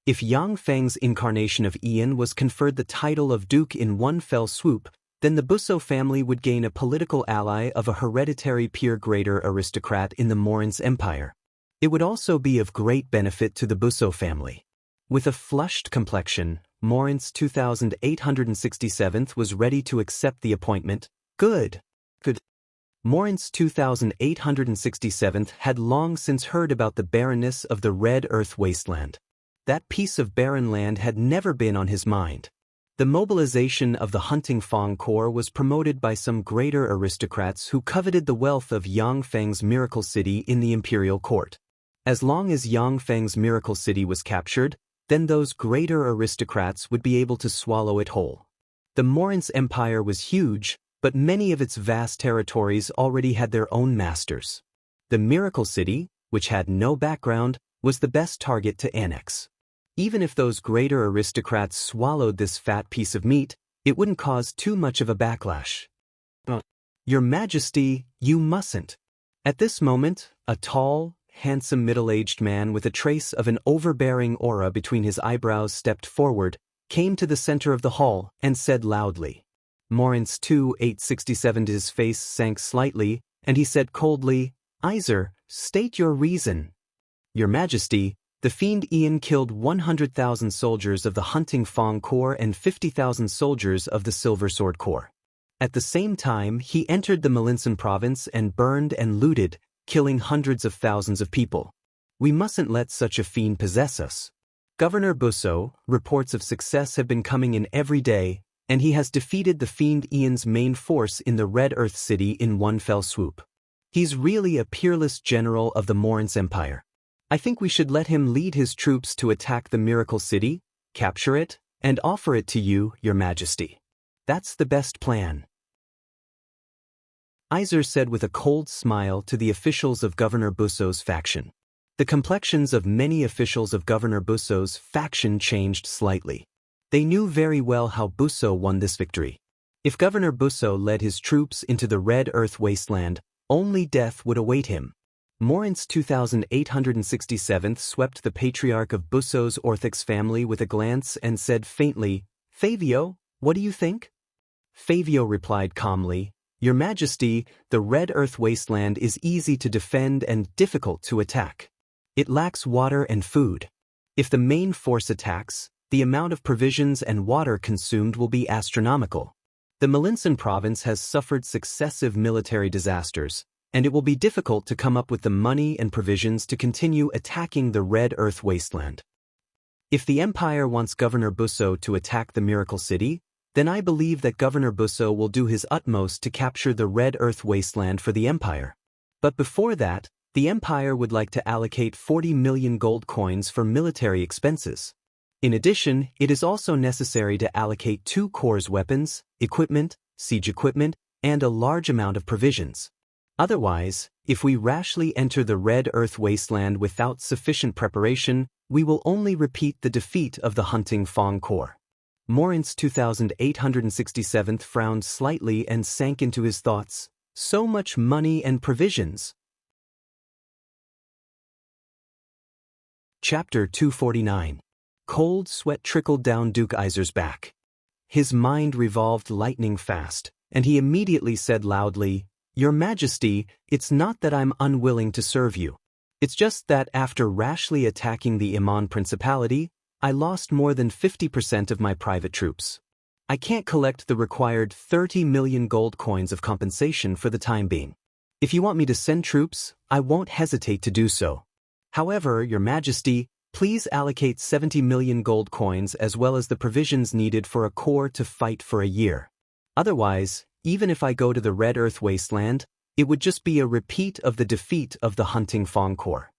If Yang Feng's incarnation of Ian was conferred the title of Duke in one fell swoop, then the Busso family would gain a political ally of a hereditary peer greater aristocrat in the Morince Empire. It would also be of great benefit to the Busso family. With a flushed complexion, Morince 2867 was ready to accept the appointment. Good. Morince 2867 had long since heard about the barrenness of the Red Earth Wasteland. That piece of barren land had never been on his mind. The mobilization of the Hunting Fong Corps was promoted by some greater aristocrats who coveted the wealth of Yang Feng's Miracle City in the imperial court. As long as Yang Feng's Miracle City was captured, then those greater aristocrats would be able to swallow it whole. The Morince Empire was huge, but many of its vast territories already had their own masters. The Miracle City, which had no background, was the best target to annex. Even if those greater aristocrats swallowed this fat piece of meat, it wouldn't cause too much of a backlash. Your Majesty, you mustn't. At this moment, a tall, handsome middle-aged man with a trace of an overbearing aura between his eyebrows stepped forward, came to the center of the hall, and said loudly. Morince 2-867 his face sank slightly, and he said coldly, Iser, state your reason. Your Majesty, the fiend Ian killed 100,000 soldiers of the Hunting Fong Corps and 50,000 soldiers of the Silver Sword Corps. At the same time, he entered the Melinson province and burned and looted, killing hundreds of thousands of people. We mustn't let such a fiend possess us. Governor Busso, reports of success have been coming in every day, and he has defeated the fiend Ian's main force in the Red Earth City in one fell swoop. He's really a peerless general of the Morince Empire. I think we should let him lead his troops to attack the Miracle City, capture it, and offer it to you, Your Majesty. That's the best plan. Iser said with a cold smile to the officials of Governor Busso's faction. The complexions of many officials of Governor Busso's faction changed slightly. They knew very well how Busso won this victory. If Governor Busso led his troops into the Red Earth wasteland, only death would await him. Morince 2867 swept the patriarch of Busso's Orthox family with a glance and said faintly, Favio, what do you think? Favio replied calmly, Your Majesty, the Red Earth wasteland is easy to defend and difficult to attack. It lacks water and food. If the main force attacks, the amount of provisions and water consumed will be astronomical. The Melinson province has suffered successive military disasters, and it will be difficult to come up with the money and provisions to continue attacking the Red Earth wasteland. If the Empire wants Governor Busso to attack the Miracle City, then I believe that Governor Busso will do his utmost to capture the Red Earth wasteland for the Empire. But before that, the Empire would like to allocate 40 million gold coins for military expenses. In addition, it is also necessary to allocate 2 corps' weapons, equipment, siege equipment, and a large amount of provisions. Otherwise, if we rashly enter the Red Earth wasteland without sufficient preparation, we will only repeat the defeat of the Hunting Fong Corps. Morince 2867 frowned slightly and sank into his thoughts. So much money and provisions. Chapter 249. Cold sweat trickled down Duke Iser's back. His mind revolved lightning fast, and he immediately said loudly, Your Majesty, it's not that I'm unwilling to serve you. It's just that after rashly attacking the Iman Principality, I lost more than 50% of my private troops. I can't collect the required 30 million gold coins of compensation for the time being. If you want me to send troops, I won't hesitate to do so. However, Your Majesty, please allocate 70 million gold coins as well as the provisions needed for a corps to fight for a year. Otherwise, even if I go to the Red Earth wasteland, it would just be a repeat of the defeat of the Hunting Fong Corps.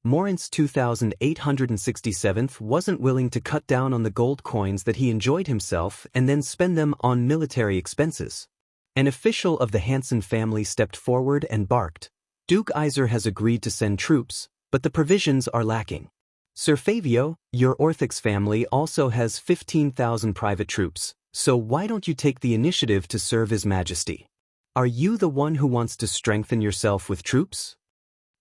Morince 2867 wasn't willing to cut down on the gold coins that he enjoyed himself and then spend them on military expenses. An official of the Hansen family stepped forward and barked, Duke Iser has agreed to send troops, but the provisions are lacking. Sir Favio, your Orthox family also has 15,000 private troops, so why don't you take the initiative to serve His Majesty? Are you the one who wants to strengthen yourself with troops?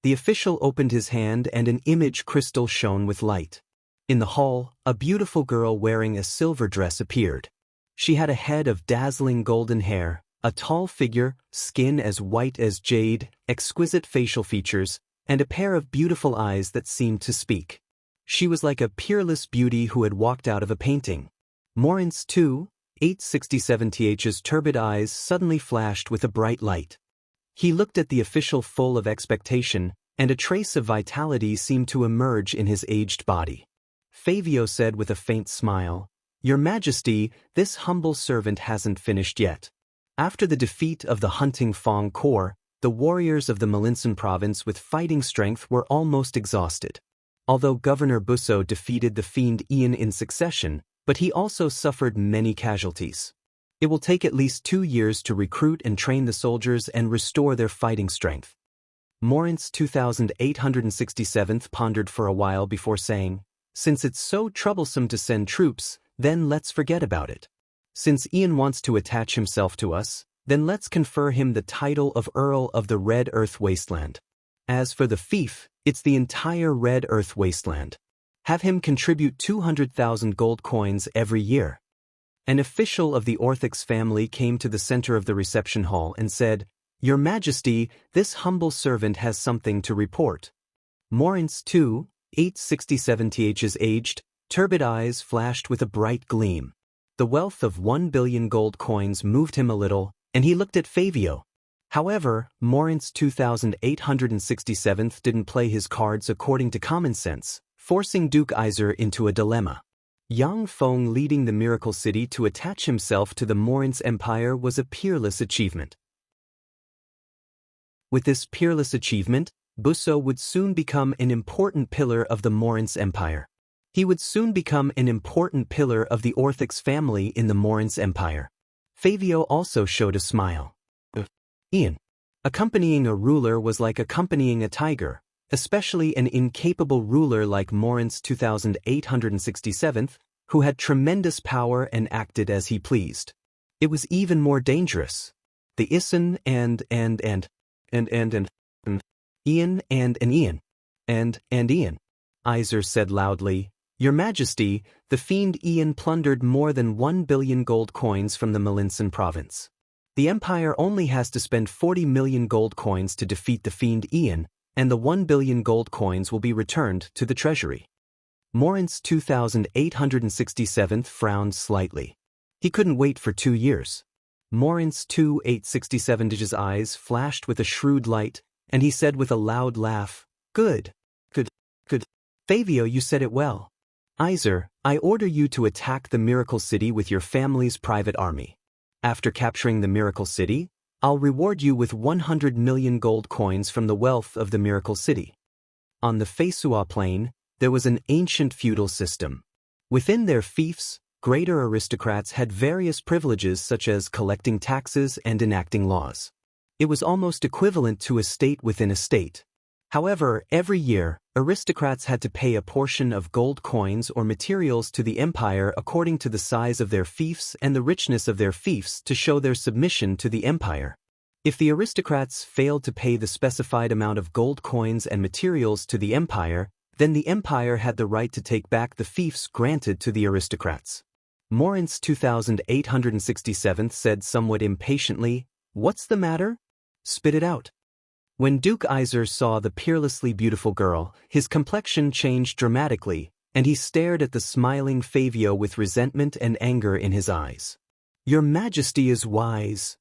The official opened his hand and an image crystal shone with light. In the hall, a beautiful girl wearing a silver dress appeared. She had a head of dazzling golden hair, a tall figure, skin as white as jade, exquisite facial features, and a pair of beautiful eyes that seemed to speak. She was like a peerless beauty who had walked out of a painting. Morince 2867's turbid eyes suddenly flashed with a bright light. He looked at the official full of expectation, and a trace of vitality seemed to emerge in his aged body. Favio said with a faint smile, Your Majesty, this humble servant hasn't finished yet. After the defeat of the Hunting Fong Corps, the warriors of the Melinson province with fighting strength were almost exhausted. Although Governor Busso defeated the fiend Ian in succession, but he also suffered many casualties. It will take at least 2 years to recruit and train the soldiers and restore their fighting strength. Morince 2867 pondered for a while before saying, Since it's so troublesome to send troops, then let's forget about it. Since Ian wants to attach himself to us, Then let's confer him the title of Earl of the Red Earth Wasteland. As for the fief, it's the entire Red Earth Wasteland. Have him contribute 200,000 gold coins every year. An official of the Orthox family came to the center of the reception hall and said, Your Majesty, this humble servant has something to report. Morince II, 867 ths aged, turbid eyes flashed with a bright gleam. The wealth of 1 billion gold coins moved him a little, and he looked at Fabio. However, Morince 2867 didn't play his cards according to common sense, forcing Duke Iser into a dilemma. Yang Feng leading the Miracle City to attach himself to the Morince Empire was a peerless achievement. With this peerless achievement, Busso would soon become an important pillar of the Morince Empire. He would soon become an important pillar of the Orthox family in the Morince Empire. Fabio also showed a smile. Ian. Accompanying a ruler was like accompanying a tiger, especially an incapable ruler like Morince 2867, who had tremendous power and acted as he pleased. It was even more dangerous. The Isan and Ian and an Ian. And Ian. Iser said loudly, Your Majesty, the fiend Ian plundered more than 1 billion gold coins from the Melinsan province. The Empire only has to spend 40 million gold coins to defeat the fiend Ian, and the 1 billion gold coins will be returned to the treasury. Morince 2867 frowned slightly. He couldn't wait for 2 years. Morince 2867's eyes flashed with a shrewd light, and he said with a loud laugh, Good. Fabio, you said it well. Iser, I order you to attack the Miracle City with your family's private army. After capturing the Miracle City, I'll reward you with 100 million gold coins from the wealth of the Miracle City. On the Feisua plain, there was an ancient feudal system. Within their fiefs, greater aristocrats had various privileges such as collecting taxes and enacting laws. It was almost equivalent to a state within a state. However, every year, aristocrats had to pay a portion of gold coins or materials to the empire according to the size of their fiefs and the richness of their fiefs to show their submission to the empire. If the aristocrats failed to pay the specified amount of gold coins and materials to the empire, then the empire had the right to take back the fiefs granted to the aristocrats. Morince 2867 said somewhat impatiently, What's the matter? Spit it out. When Duke Iser saw the peerlessly beautiful girl, his complexion changed dramatically, and he stared at the smiling Fabio with resentment and anger in his eyes. Your Majesty is wise.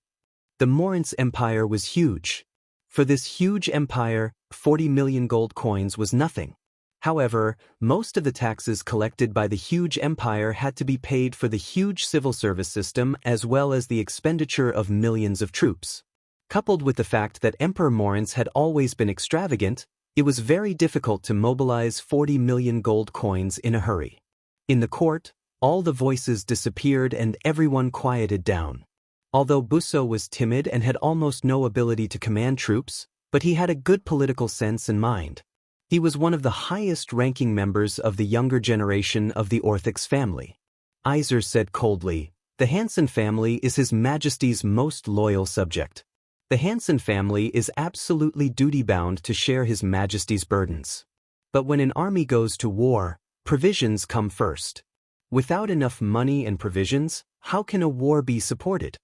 The Morince Empire was huge. For this huge empire, 40 million gold coins was nothing. However, most of the taxes collected by the huge empire had to be paid for the huge civil service system as well as the expenditure of millions of troops. Coupled with the fact that Emperor Morince had always been extravagant, it was very difficult to mobilize 40 million gold coins in a hurry. In the court, all the voices disappeared and everyone quieted down. Although Busso was timid and had almost no ability to command troops, but he had a good political sense and mind. He was one of the highest-ranking members of the younger generation of the Orthox family. Iser said coldly, The Hansen family is His Majesty's most loyal subject. The Hansen family is absolutely duty-bound to share His Majesty's burdens. But when an army goes to war, provisions come first. Without enough money and provisions, how can a war be supported?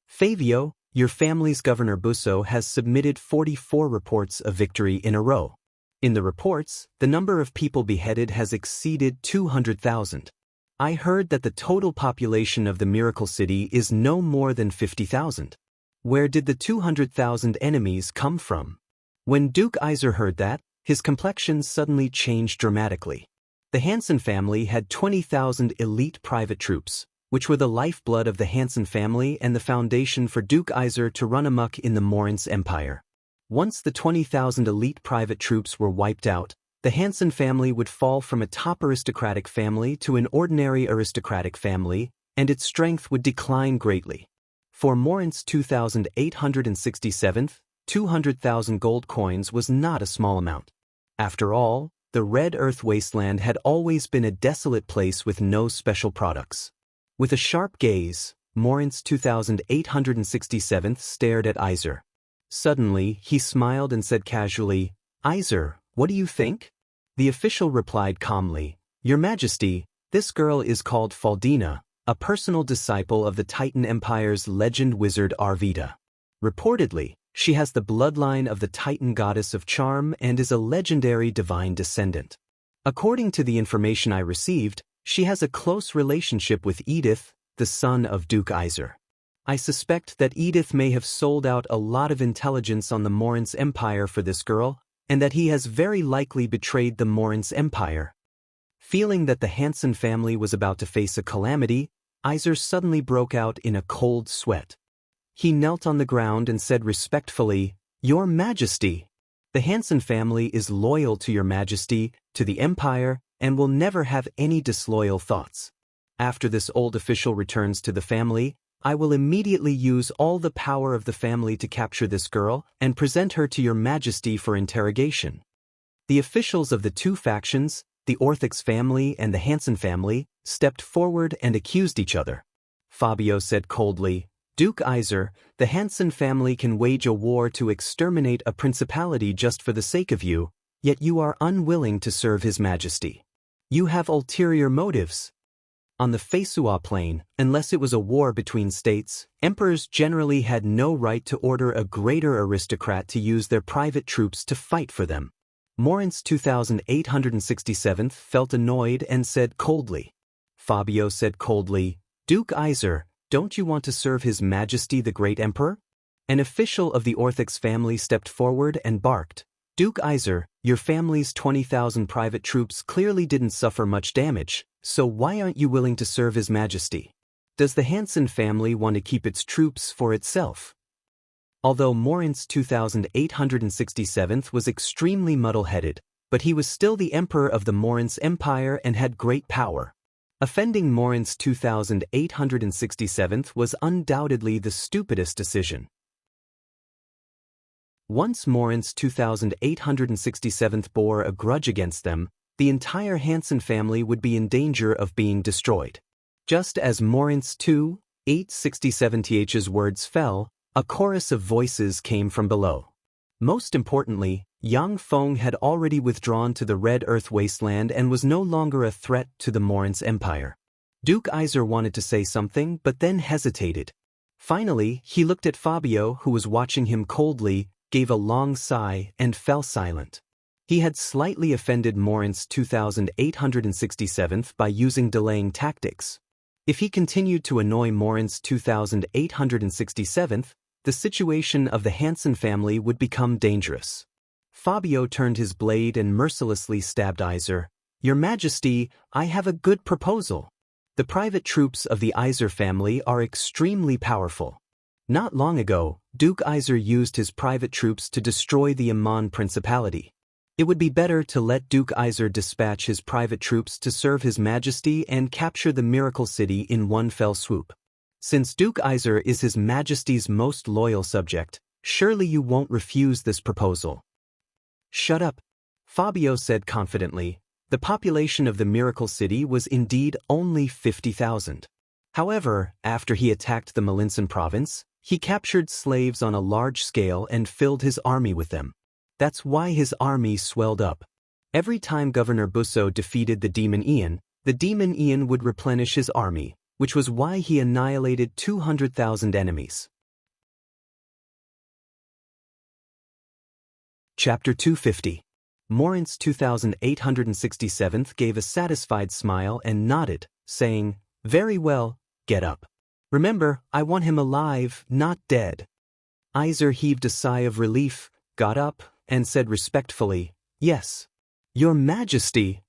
Fabio, your family's Governor Busso has submitted 44 reports of victory in a row. In the reports, the number of people beheaded has exceeded 200,000. I heard that the total population of the Miracle City is no more than 50,000. Where did the 200,000 enemies come from? When Duke Iser heard that, his complexion suddenly changed dramatically. The Hansen family had 20,000 elite private troops, which were the lifeblood of the Hansen family and the foundation for Duke Iser to run amok in the Morince Empire. Once the 20,000 elite private troops were wiped out, the Hansen family would fall from a top aristocratic family to an ordinary aristocratic family, and its strength would decline greatly. For Morince 2867, 200,000 gold coins was not a small amount. After all, the Red Earth Wasteland had always been a desolate place with no special products. With a sharp gaze, Morince 2867 stared at Iser. Suddenly, he smiled and said casually, "Iser, what do you think?" The official replied calmly, "Your Majesty, this girl is called Faldina, a personal disciple of the Titan Empire's legend wizard Arvida. Reportedly, she has the bloodline of the Titan goddess of charm and is a legendary divine descendant. According to the information I received, she has a close relationship with Edith, the son of Duke Iser. I suspect that Edith may have sold out a lot of intelligence on the Morince Empire for this girl, and that he has very likely betrayed the Morince Empire." Feeling that the Hansen family was about to face a calamity, Iser suddenly broke out in a cold sweat. He knelt on the ground and said respectfully, "Your Majesty, the Hansen family is loyal to Your Majesty, to the Empire, and will never have any disloyal thoughts. After this old official returns to the family, I will immediately use all the power of the family to capture this girl and present her to Your Majesty for interrogation." The officials of the two factions, the Orthics family and the Hansen family, stepped forward and accused each other. Fabio said coldly, "Duke Iser, the Hansen family can wage a war to exterminate a principality just for the sake of you, yet you are unwilling to serve His Majesty. You have ulterior motives." On the Feisua plane, unless it was a war between states, emperors generally had no right to order a greater aristocrat to use their private troops to fight for them. Morince 2867 felt annoyed and said coldly. Fabio said coldly, "Duke Iser, don't you want to serve His Majesty the Great Emperor?" An official of the Orthics family stepped forward and barked, "Duke Iser, your family's 20,000 private troops clearly didn't suffer much damage, so why aren't you willing to serve His Majesty? Does the Hansen family want to keep its troops for itself?" Although Morince 2867 was extremely muddle-headed, but he was still the emperor of the Morince Empire and had great power. Offending Morince 2867 was undoubtedly the stupidest decision. Once Morince 2867 bore a grudge against them, the entire Hansen family would be in danger of being destroyed. Just as Morince 2867's words fell, a chorus of voices came from below. Most importantly, Yang Feng had already withdrawn to the Red Earth Wasteland and was no longer a threat to the Morince Empire. Duke Iser wanted to say something but then hesitated. Finally, he looked at Fabio, who was watching him coldly, gave a long sigh, and fell silent. He had slightly offended Morince 2867 by using delaying tactics. If he continued to annoy Morince 2867, the situation of the Hansen family would become dangerous. Fabio turned his blade and mercilessly stabbed Iser. "Your Majesty, I have a good proposal. The private troops of the Iser family are extremely powerful. Not long ago, Duke Iser used his private troops to destroy the Iman Principality. It would be better to let Duke Iser dispatch his private troops to serve His Majesty and capture the Miracle City in one fell swoop. Since Duke Iser is His Majesty's most loyal subject, surely you won't refuse this proposal." "Shut up," Fabio said confidently. The population of the Miracle City was indeed only 50,000. However, after he attacked the Malinsan province, he captured slaves on a large scale and filled his army with them. That's why his army swelled up. Every time Governor Busso defeated the Demon Ian would replenish his army, which was why he annihilated 200,000 enemies. Chapter 250. Morince 2867 gave a satisfied smile and nodded, saying, "Very well, get up. Remember, I want him alive, not dead." Iser heaved a sigh of relief, got up, and said respectfully, "Yes, Your Majesty."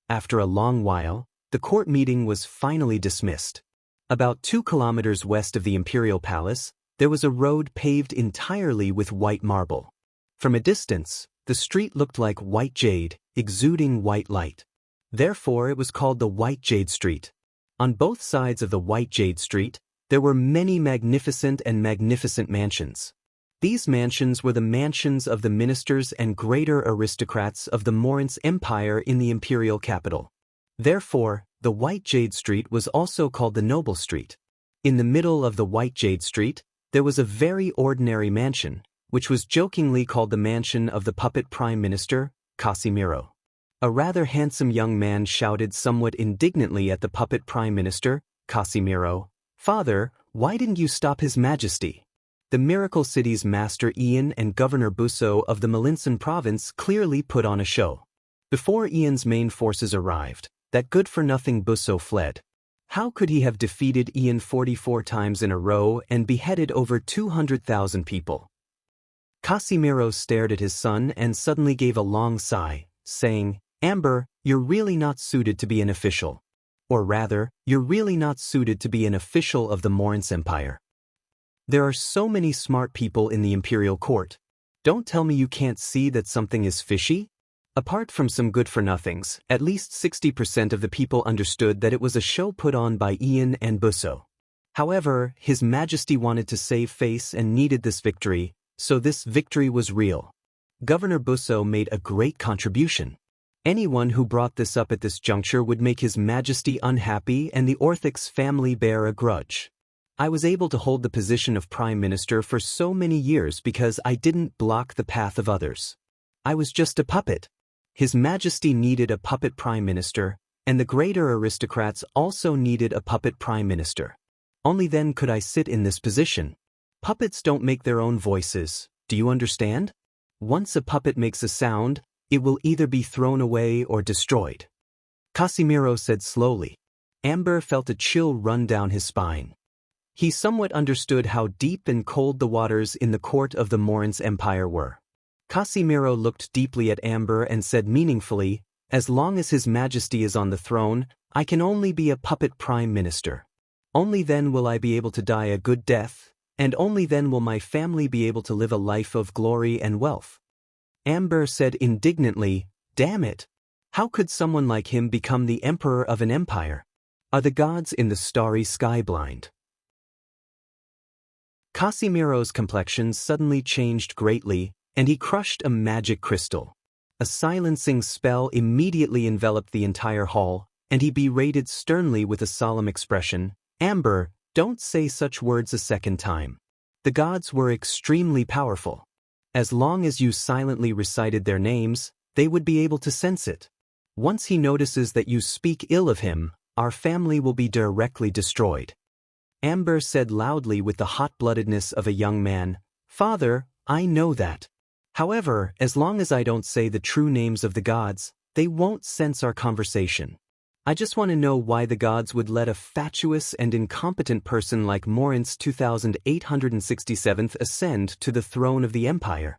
After a long while, the court meeting was finally dismissed. About 2 kilometers west of the Imperial Palace, there was a road paved entirely with white marble. From a distance, the street looked like white jade, exuding white light. Therefore, it was called the White Jade Street. On both sides of the White Jade Street, there were many magnificent mansions. These mansions were the mansions of the ministers and greater aristocrats of the Morince Empire in the imperial capital. Therefore, the White Jade Street was also called the Noble Street. In the middle of the White Jade Street, there was a very ordinary mansion, which was jokingly called the mansion of the puppet prime minister, Casimiro. A rather handsome young man shouted somewhat indignantly at the puppet prime minister, Casimiro, "Father, why didn't you stop His Majesty?" The Miracle City's Master Ian and Governor Busso of the Malinsan province clearly put on a show. Before Ian's main forces arrived, that good-for-nothing Busso fled. How could he have defeated Ian 44 times in a row and beheaded over 200,000 people? Casimiro stared at his son and suddenly gave a long sigh, saying, "Amber, you're really not suited to be an official. Or rather, you're really not suited to be an official of the Morince Empire. There are so many smart people in the imperial court. Don't tell me you can't see that something is fishy?" Apart from some good-for-nothings, at least 60% of the people understood that it was a show put on by Ian and Busso. However, His Majesty wanted to save face and needed this victory, so this victory was real. Governor Busso made a great contribution. Anyone who brought this up at this juncture would make His Majesty unhappy and the Orthics family bear a grudge. I was able to hold the position of Prime Minister for so many years because I didn't block the path of others. I was just a puppet. His Majesty needed a puppet Prime Minister, and the greater aristocrats also needed a puppet Prime Minister. Only then could I sit in this position. Puppets don't make their own voices, do you understand? Once a puppet makes a sound, it will either be thrown away or destroyed. Casimiro said slowly. Amber felt a chill run down his spine. He somewhat understood how deep and cold the waters in the court of the Morince Empire were. Casimiro looked deeply at Amber and said meaningfully, "As long as His Majesty is on the throne, I can only be a puppet prime minister. Only then will I be able to die a good death, and only then will my family be able to live a life of glory and wealth." Amber said indignantly, "Damn it! How could someone like him become the emperor of an empire? Are the gods in the starry sky blind?" Casimiro's complexion suddenly changed greatly, and he crushed a magic crystal. A silencing spell immediately enveloped the entire hall, and he berated sternly with a solemn expression, "Amber, don't say such words a second time. The gods were extremely powerful. As long as you silently recited their names, they would be able to sense it. Once he notices that you speak ill of him, our family will be directly destroyed." Amber said loudly with the hot-bloodedness of a young man, "Father, I know that. However, as long as I don't say the true names of the gods, they won't sense our conversation. I just want to know why the gods would let a fatuous and incompetent person like Morince 2867 ascend to the throne of the empire.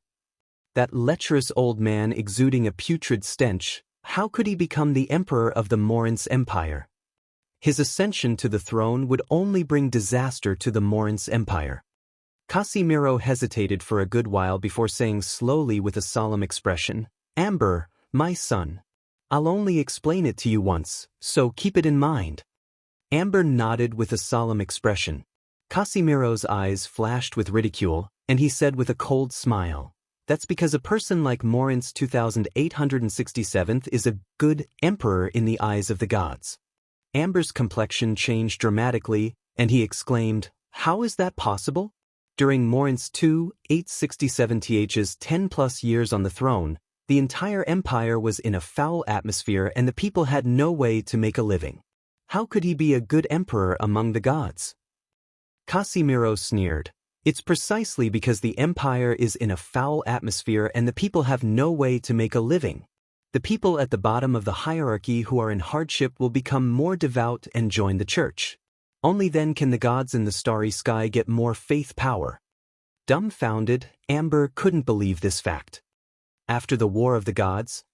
That lecherous old man exuding a putrid stench, how could he become the emperor of the Morince Empire? His ascension to the throne would only bring disaster to the Morince Empire." Casimiro hesitated for a good while before saying slowly with a solemn expression, "Amber, my son. I'll only explain it to you once, so keep it in mind." Amber nodded with a solemn expression. Casimiro's eyes flashed with ridicule, and he said with a cold smile, "That's because a person like Morince 2867 is a good emperor in the eyes of the gods." Amber's complexion changed dramatically, and he exclaimed, "How is that possible? During Morince 2867th's 10-plus years on the throne, the entire empire was in a foul atmosphere and the people had no way to make a living. How could he be a good emperor among the gods?" Casimiro sneered. "It's precisely because the empire is in a foul atmosphere and the people have no way to make a living. The people at the bottom of the hierarchy who are in hardship will become more devout and join the church. Only then can the gods in the starry sky get more faith power." Dumbfounded, Amber couldn't believe this fact. After the War of the gods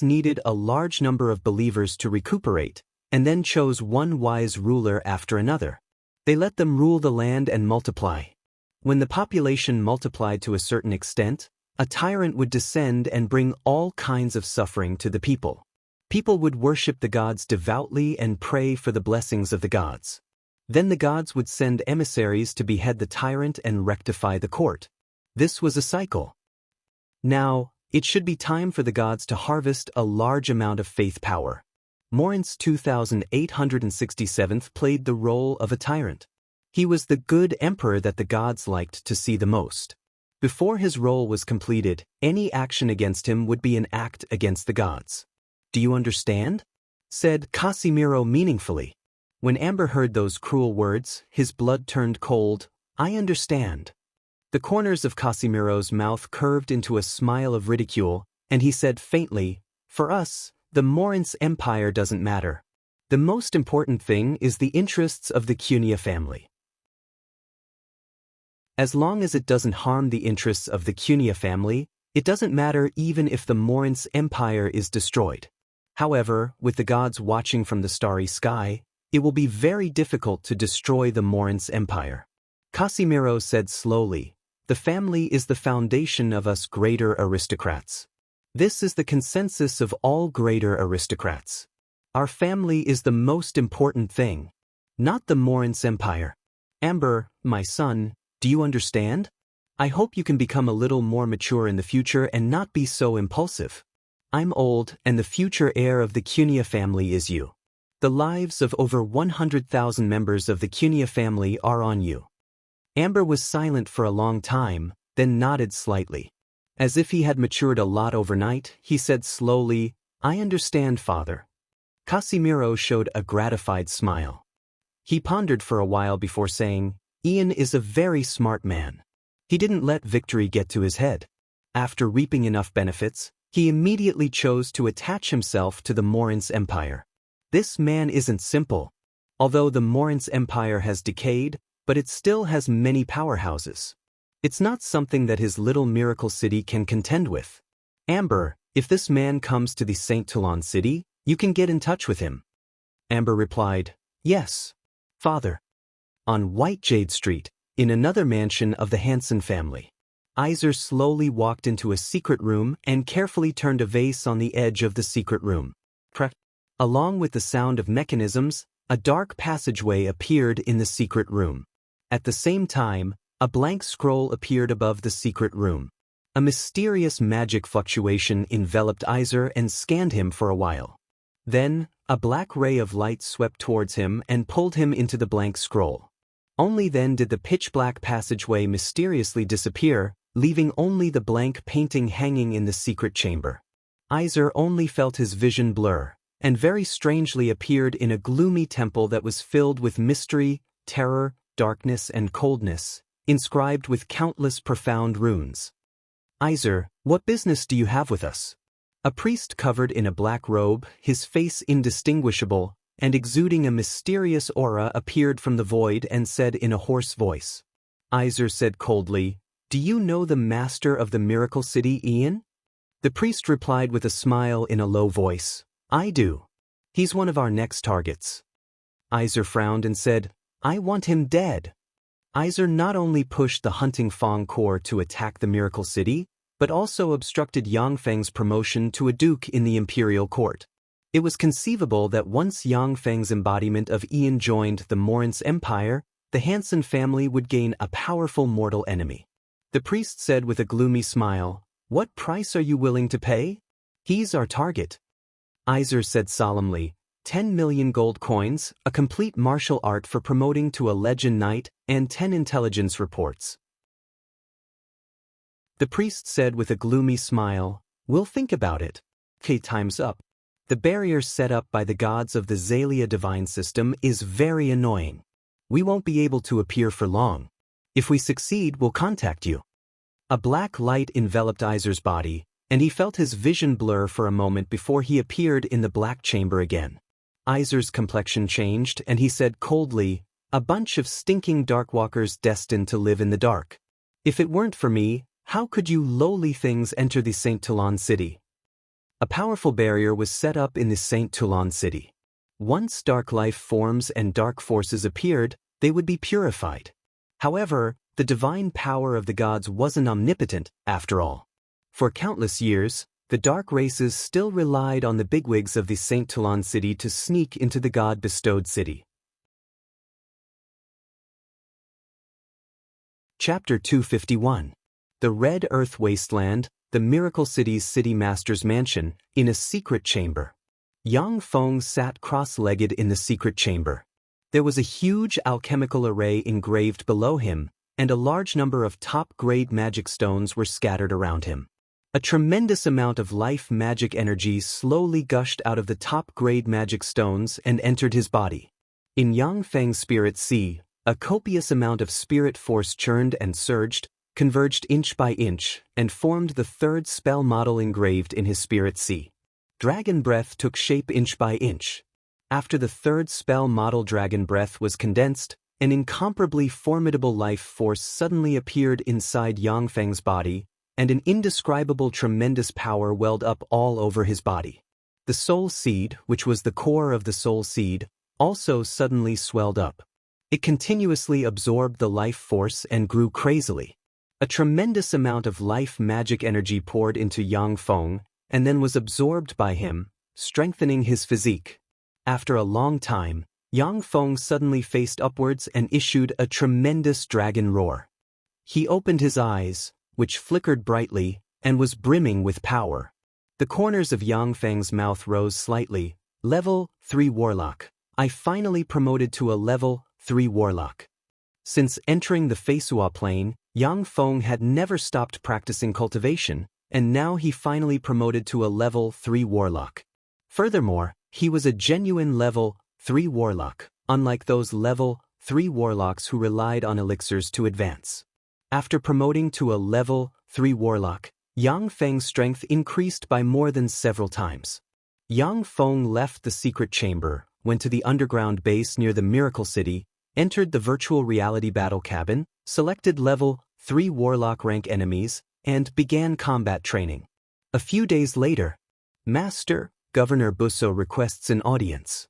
needed a large number of believers to recuperate, and then chose one wise ruler after another. They let them rule the land and multiply. When the population multiplied to a certain extent, a tyrant would descend and bring all kinds of suffering to the people. People would worship the gods devoutly and pray for the blessings of the gods. Then the gods would send emissaries to behead the tyrant and rectify the court. This was a cycle. Now, it should be time for the gods to harvest a large amount of faith power. Morince 2867 played the role of a tyrant. He was the good emperor that the gods liked to see the most. Before his role was completed, any action against him would be an act against the gods. "Do you understand?" said Casimiro meaningfully. When Amber heard those cruel words, his blood turned cold. "I understand." The corners of Casimiro's mouth curved into a smile of ridicule, and he said faintly, "For us, the Morince Empire doesn't matter. The most important thing is the interests of the Cunha family. As long as it doesn't harm the interests of the Cunha family, it doesn't matter even if the Morince Empire is destroyed. However, with the gods watching from the starry sky, it will be very difficult to destroy the Morince Empire." Casimiro said slowly, "The family is the foundation of us greater aristocrats. This is the consensus of all greater aristocrats. Our family is the most important thing, not the Morince Empire. Amber, my son, do you understand? I hope you can become a little more mature in the future and not be so impulsive. I'm old, and the future heir of the Cunha family is you. The lives of over 100,000 members of the Cunha family are on you." Amber was silent for a long time, then nodded slightly. As if he had matured a lot overnight, he said slowly, "I understand, father." Casimiro showed a gratified smile. He pondered for a while before saying, "Ian is a very smart man." He didn't let victory get to his head. After reaping enough benefits, he immediately chose to attach himself to the Morince Empire. This man isn't simple. Although the Morince Empire has decayed, but it still has many powerhouses. It's not something that his little miracle city can contend with. Amber, if this man comes to the St. Toulon city, you can get in touch with him." Amber replied, "Yes, father." On White Jade Street, in another mansion of the Hansen family, Iser slowly walked into a secret room and carefully turned a vase on the edge of the secret room. Along with the sound of mechanisms, a dark passageway appeared in the secret room. At the same time, a blank scroll appeared above the secret room. A mysterious magic fluctuation enveloped Iser and scanned him for a while. Then, a black ray of light swept towards him and pulled him into the blank scroll. Only then did the pitch-black passageway mysteriously disappear, leaving only the blank painting hanging in the secret chamber. Iser only felt his vision blur, and very strangely appeared in a gloomy temple that was filled with mystery, terror, darkness and coldness, inscribed with countless profound runes. "Iser, what business do you have with us?" A priest covered in a black robe, his face indistinguishable, and exuding a mysterious aura appeared from the void and said in a hoarse voice. Iser said coldly, "Do you know the master of the miracle city, Ian?" The priest replied with a smile in a low voice, "I do. He's one of our next targets." Iser frowned and said, "I want him dead." Iser not only pushed the Hunting Fong Corps to attack the miracle city, but also obstructed Yang Feng's promotion to a duke in the imperial court. It was conceivable that once Yang Feng's embodiment of Ian joined the Morince Empire, the Hansen family would gain a powerful mortal enemy. The priest said with a gloomy smile, "What price are you willing to pay? He's our target." Iser said solemnly, 10 million gold coins, a complete martial art for promoting to a legend knight, and 10 intelligence reports. The priest said with a gloomy smile, "We'll think about it." Okay, time's up. The barrier set up by the gods of the Xalia divine system is very annoying. We won't be able to appear for long. If we succeed, we'll contact you. A black light enveloped Iser's body, and he felt his vision blur for a moment before he appeared in the black chamber again. Iser's complexion changed, and he said coldly, "A bunch of stinking darkwalkers destined to live in the dark. If it weren't for me, how could you lowly things enter the St. Toulon city?" A powerful barrier was set up in the St. Toulon city. Once dark life forms and dark forces appeared, they would be purified. However, the divine power of the gods wasn't omnipotent, after all. For countless years, the dark races still relied on the bigwigs of the St. Toulon city to sneak into the god-bestowed city. Chapter 251. The Red Earth Wasteland, the Miracle City's City Master's Mansion, in a secret chamber. Yang Feng sat cross-legged in the secret chamber. There was a huge alchemical array engraved below him, and a large number of top-grade magic stones were scattered around him. A tremendous amount of life magic energy slowly gushed out of the top-grade magic stones and entered his body. In Yang Feng's spirit sea, a copious amount of spirit force churned and surged, converged inch by inch, and formed the third spell model engraved in his spirit sea. Dragon breath took shape inch by inch. After the third spell model dragon breath was condensed, an incomparably formidable life force suddenly appeared inside Yang Feng's body, and an indescribable tremendous power welled up all over his body. The soul seed, which was the core of the soul seed, also suddenly swelled up. It continuously absorbed the life force and grew crazily. A tremendous amount of life magic energy poured into Yang Feng, and then was absorbed by him, strengthening his physique. After a long time, Yang Feng suddenly faced upwards and issued a tremendous dragon roar. He opened his eyes, which flickered brightly, and was brimming with power. The corners of Yang Feng's mouth rose slightly. Level 3 Warlock. I finally promoted to a Level 3 Warlock. Since entering the Feisua plane, Yang Feng had never stopped practicing cultivation, and now he finally promoted to a Level 3 Warlock. Furthermore, he was a genuine Level 3 Warlock, unlike those Level 3 Warlocks who relied on elixirs to advance. After promoting to a Level 3 Warlock, Yang Feng's strength increased by more than several times. Yang Feng left the secret chamber, went to the underground base near the Miracle City, entered the virtual reality battle cabin, selected Level 3 Warlock rank enemies, and began combat training. A few days later, Master, Governor Busso requests an audience.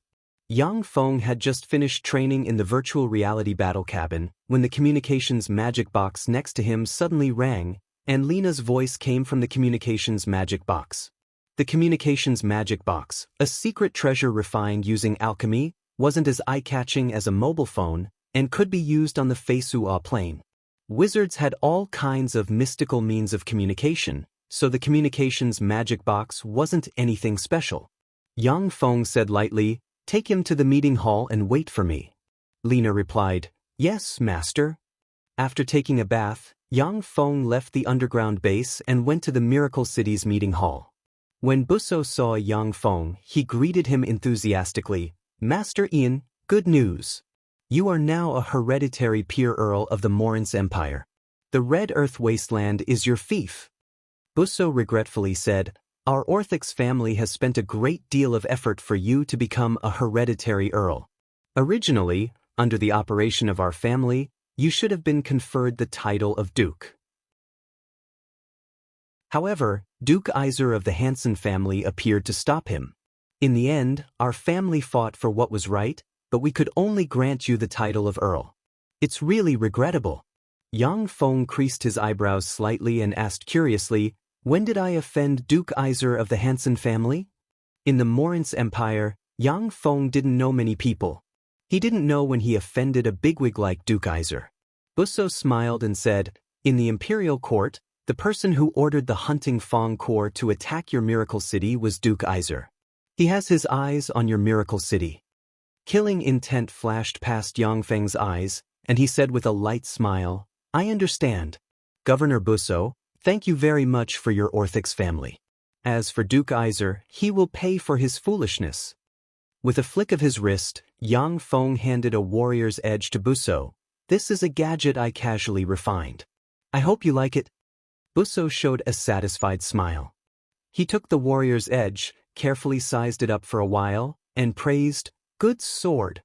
Yang Feng had just finished training in the virtual reality battle cabin when the communications magic box next to him suddenly rang, and Lena's voice came from the communications magic box. The communications magic box, a secret treasure refined using alchemy, wasn't as eye-catching as a mobile phone and could be used on the Feisua plane. Wizards had all kinds of mystical means of communication, so the communications magic box wasn't anything special. Yang Feng said lightly, "Take him to the meeting hall and wait for me." Lena replied, "Yes, master." After taking a bath, Yang Feng left the underground base and went to the Miracle City's meeting hall. When Busso saw Yang Feng, he greeted him enthusiastically, "Master Ian, good news. You are now a hereditary peer earl of the Morince Empire. The Red Earth Wasteland is your fief." Busso regretfully said, "Our Orthox family has spent a great deal of effort for you to become a hereditary earl. Originally, under the operation of our family, you should have been conferred the title of Duke. However, Duke Iser of the Hansen family appeared to stop him. In the end, our family fought for what was right, but we could only grant you the title of Earl. It's really regrettable." Yang Feng creased his eyebrows slightly and asked curiously, "When did I offend Duke Iser of the Hansen family?" In the Morince Empire, Yang Feng didn't know many people. He didn't know when he offended a bigwig like Duke Iser. Busso smiled and said, "In the imperial court, the person who ordered the hunting Fong Corps to attack your Miracle City was Duke Iser. He has his eyes on your Miracle City." Killing intent flashed past Yang Feng's eyes, and he said with a light smile, "I understand. Governor Busso, thank you very much for your Orthox family. As for Duke Iser, he will pay for his foolishness." With a flick of his wrist, Yang Feng handed a warrior's edge to Busso. "This is a gadget I casually refined. I hope you like it." Busso showed a satisfied smile. He took the warrior's edge, carefully sized it up for a while, and praised, "Good sword."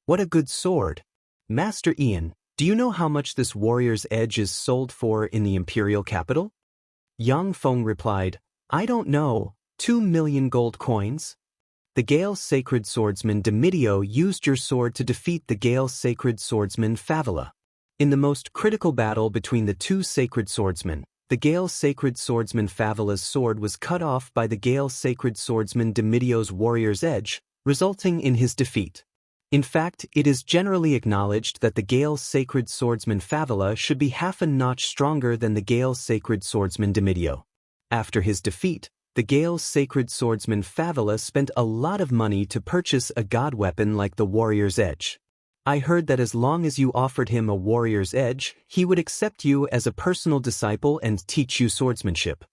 "What a good sword. Master Ian, do you know how much this warrior's edge is sold for in the imperial capital?" Yang Feng replied, "I don't know, 2 million gold coins. The Gale Sacred Swordsman Domitio used your sword to defeat the Gale Sacred Swordsman Favela. In the most critical battle between the two sacred swordsmen, the Gale Sacred Swordsman Favela's sword was cut off by the Gale Sacred Swordsman Domitio's warrior's edge, resulting in his defeat. In fact, it is generally acknowledged that the Gale Sacred Swordsman Favela should be half a notch stronger than the Gale Sacred Swordsman Domitio. After his defeat, the Gale Sacred Swordsman Favela spent a lot of money to purchase a god weapon like the warrior's edge. I heard that as long as you offered him a warrior's edge, he would accept you as a personal disciple and teach you swordsmanship.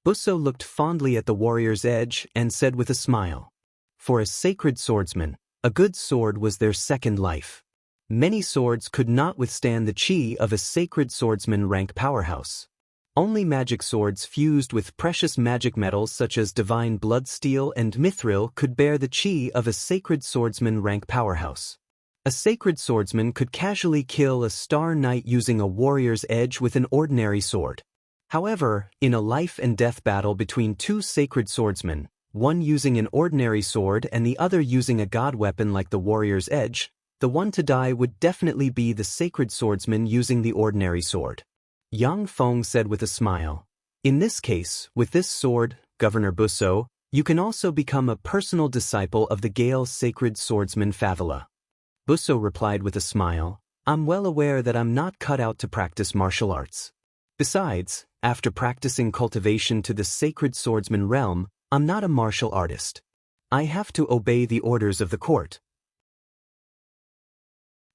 Busso looked fondly at the warrior's edge and said with a smile, "For a sacred swordsman, a good sword was their second life. Many swords could not withstand the chi of a sacred swordsman rank powerhouse. Only magic swords fused with precious magic metals such as divine bloodsteel and mithril could bear the chi of a sacred swordsman rank powerhouse. A sacred swordsman could casually kill a star knight using a warrior's edge with an ordinary sword. However, in a life and death battle between two sacred swordsmen, one using an ordinary sword and the other using a god weapon like the warrior's edge, the one to die would definitely be the sacred swordsman using the ordinary sword." Yang Feng said with a smile, "In this case, with this sword, Governor Busso, you can also become a personal disciple of the Gale sacred swordsman Favela." Busso replied with a smile, "I'm well aware that I'm not cut out to practice martial arts. Besides, after practicing cultivation to the sacred swordsman realm, I'm not a martial artist. I have to obey the orders of the court."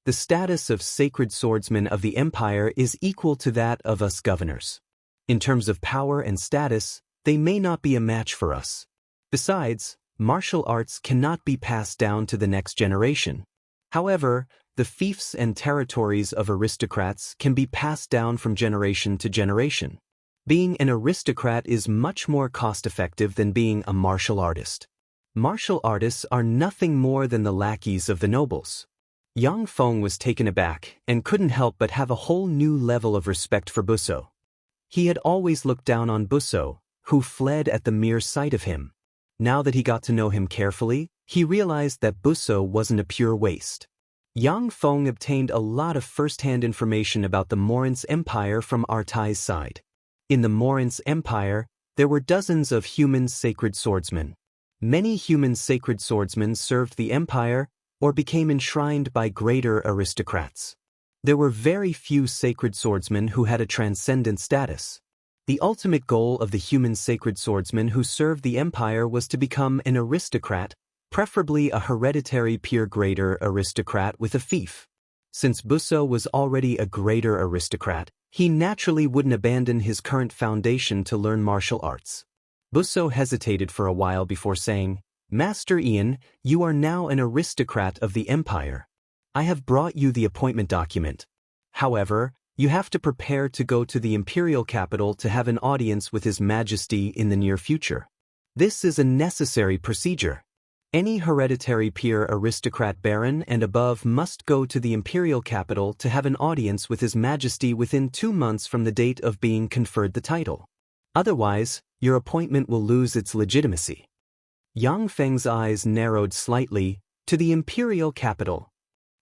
The status of sacred swordsmen of the empire is equal to that of us governors. In terms of power and status, they may not be a match for us. Besides, martial arts cannot be passed down to the next generation. However, the fiefs and territories of aristocrats can be passed down from generation to generation. Being an aristocrat is much more cost-effective than being a martial artist. Martial artists are nothing more than the lackeys of the nobles. Yang Feng was taken aback and couldn't help but have a whole new level of respect for Busso. He had always looked down on Busso, who fled at the mere sight of him. Now that he got to know him carefully, he realized that Busso wasn't a pure waste. Yang Feng obtained a lot of first-hand information about the Morin's Empire from Artai's side. In the Morin's Empire, there were dozens of human sacred swordsmen. Many human sacred swordsmen served the empire or became enshrined by greater aristocrats. There were very few sacred swordsmen who had a transcendent status. The ultimate goal of the human sacred swordsman who served the empire was to become an aristocrat, preferably a hereditary pure greater aristocrat with a fief. Since Busso was already a greater aristocrat, he naturally wouldn't abandon his current foundation to learn martial arts. Busso hesitated for a while before saying, "Master Ian, you are now an aristocrat of the empire. I have brought you the appointment document. However, you have to prepare to go to the imperial capital to have an audience with His Majesty in the near future. This is a necessary procedure. Any hereditary peer aristocrat baron and above must go to the imperial capital to have an audience with His Majesty within 2 months from the date of being conferred the title. Otherwise, your appointment will lose its legitimacy." Yang Feng's eyes narrowed slightly. To the imperial capital.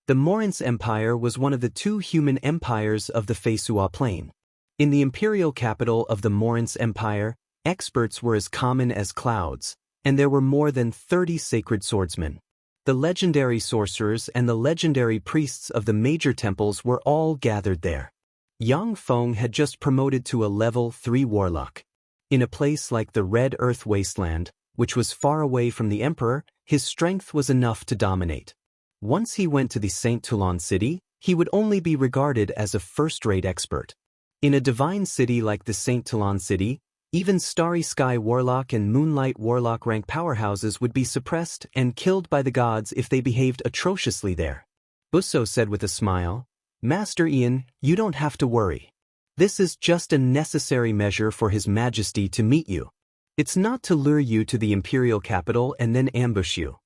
The Morin's Empire was one of the 2 human empires of the Feisua Plain. In the imperial capital of the Morin's Empire, experts were as common as clouds, and there were more than 30 sacred swordsmen. The legendary sorcerers and the legendary priests of the major temples were all gathered there. Yang Feng had just promoted to a level 3 warlock. In a place like the Red Earth Wasteland, which was far away from the emperor, his strength was enough to dominate. Once he went to the Saint Toulon city, he would only be regarded as a first-rate expert. In a divine city like the Saint Toulon city, even Starry Sky Warlock and Moonlight Warlock rank powerhouses would be suppressed and killed by the gods if they behaved atrociously there. Busso said with a smile, "Master Ian, you don't have to worry. This is just a necessary measure for His Majesty to meet you. It's not to lure you to the imperial capital and then ambush you.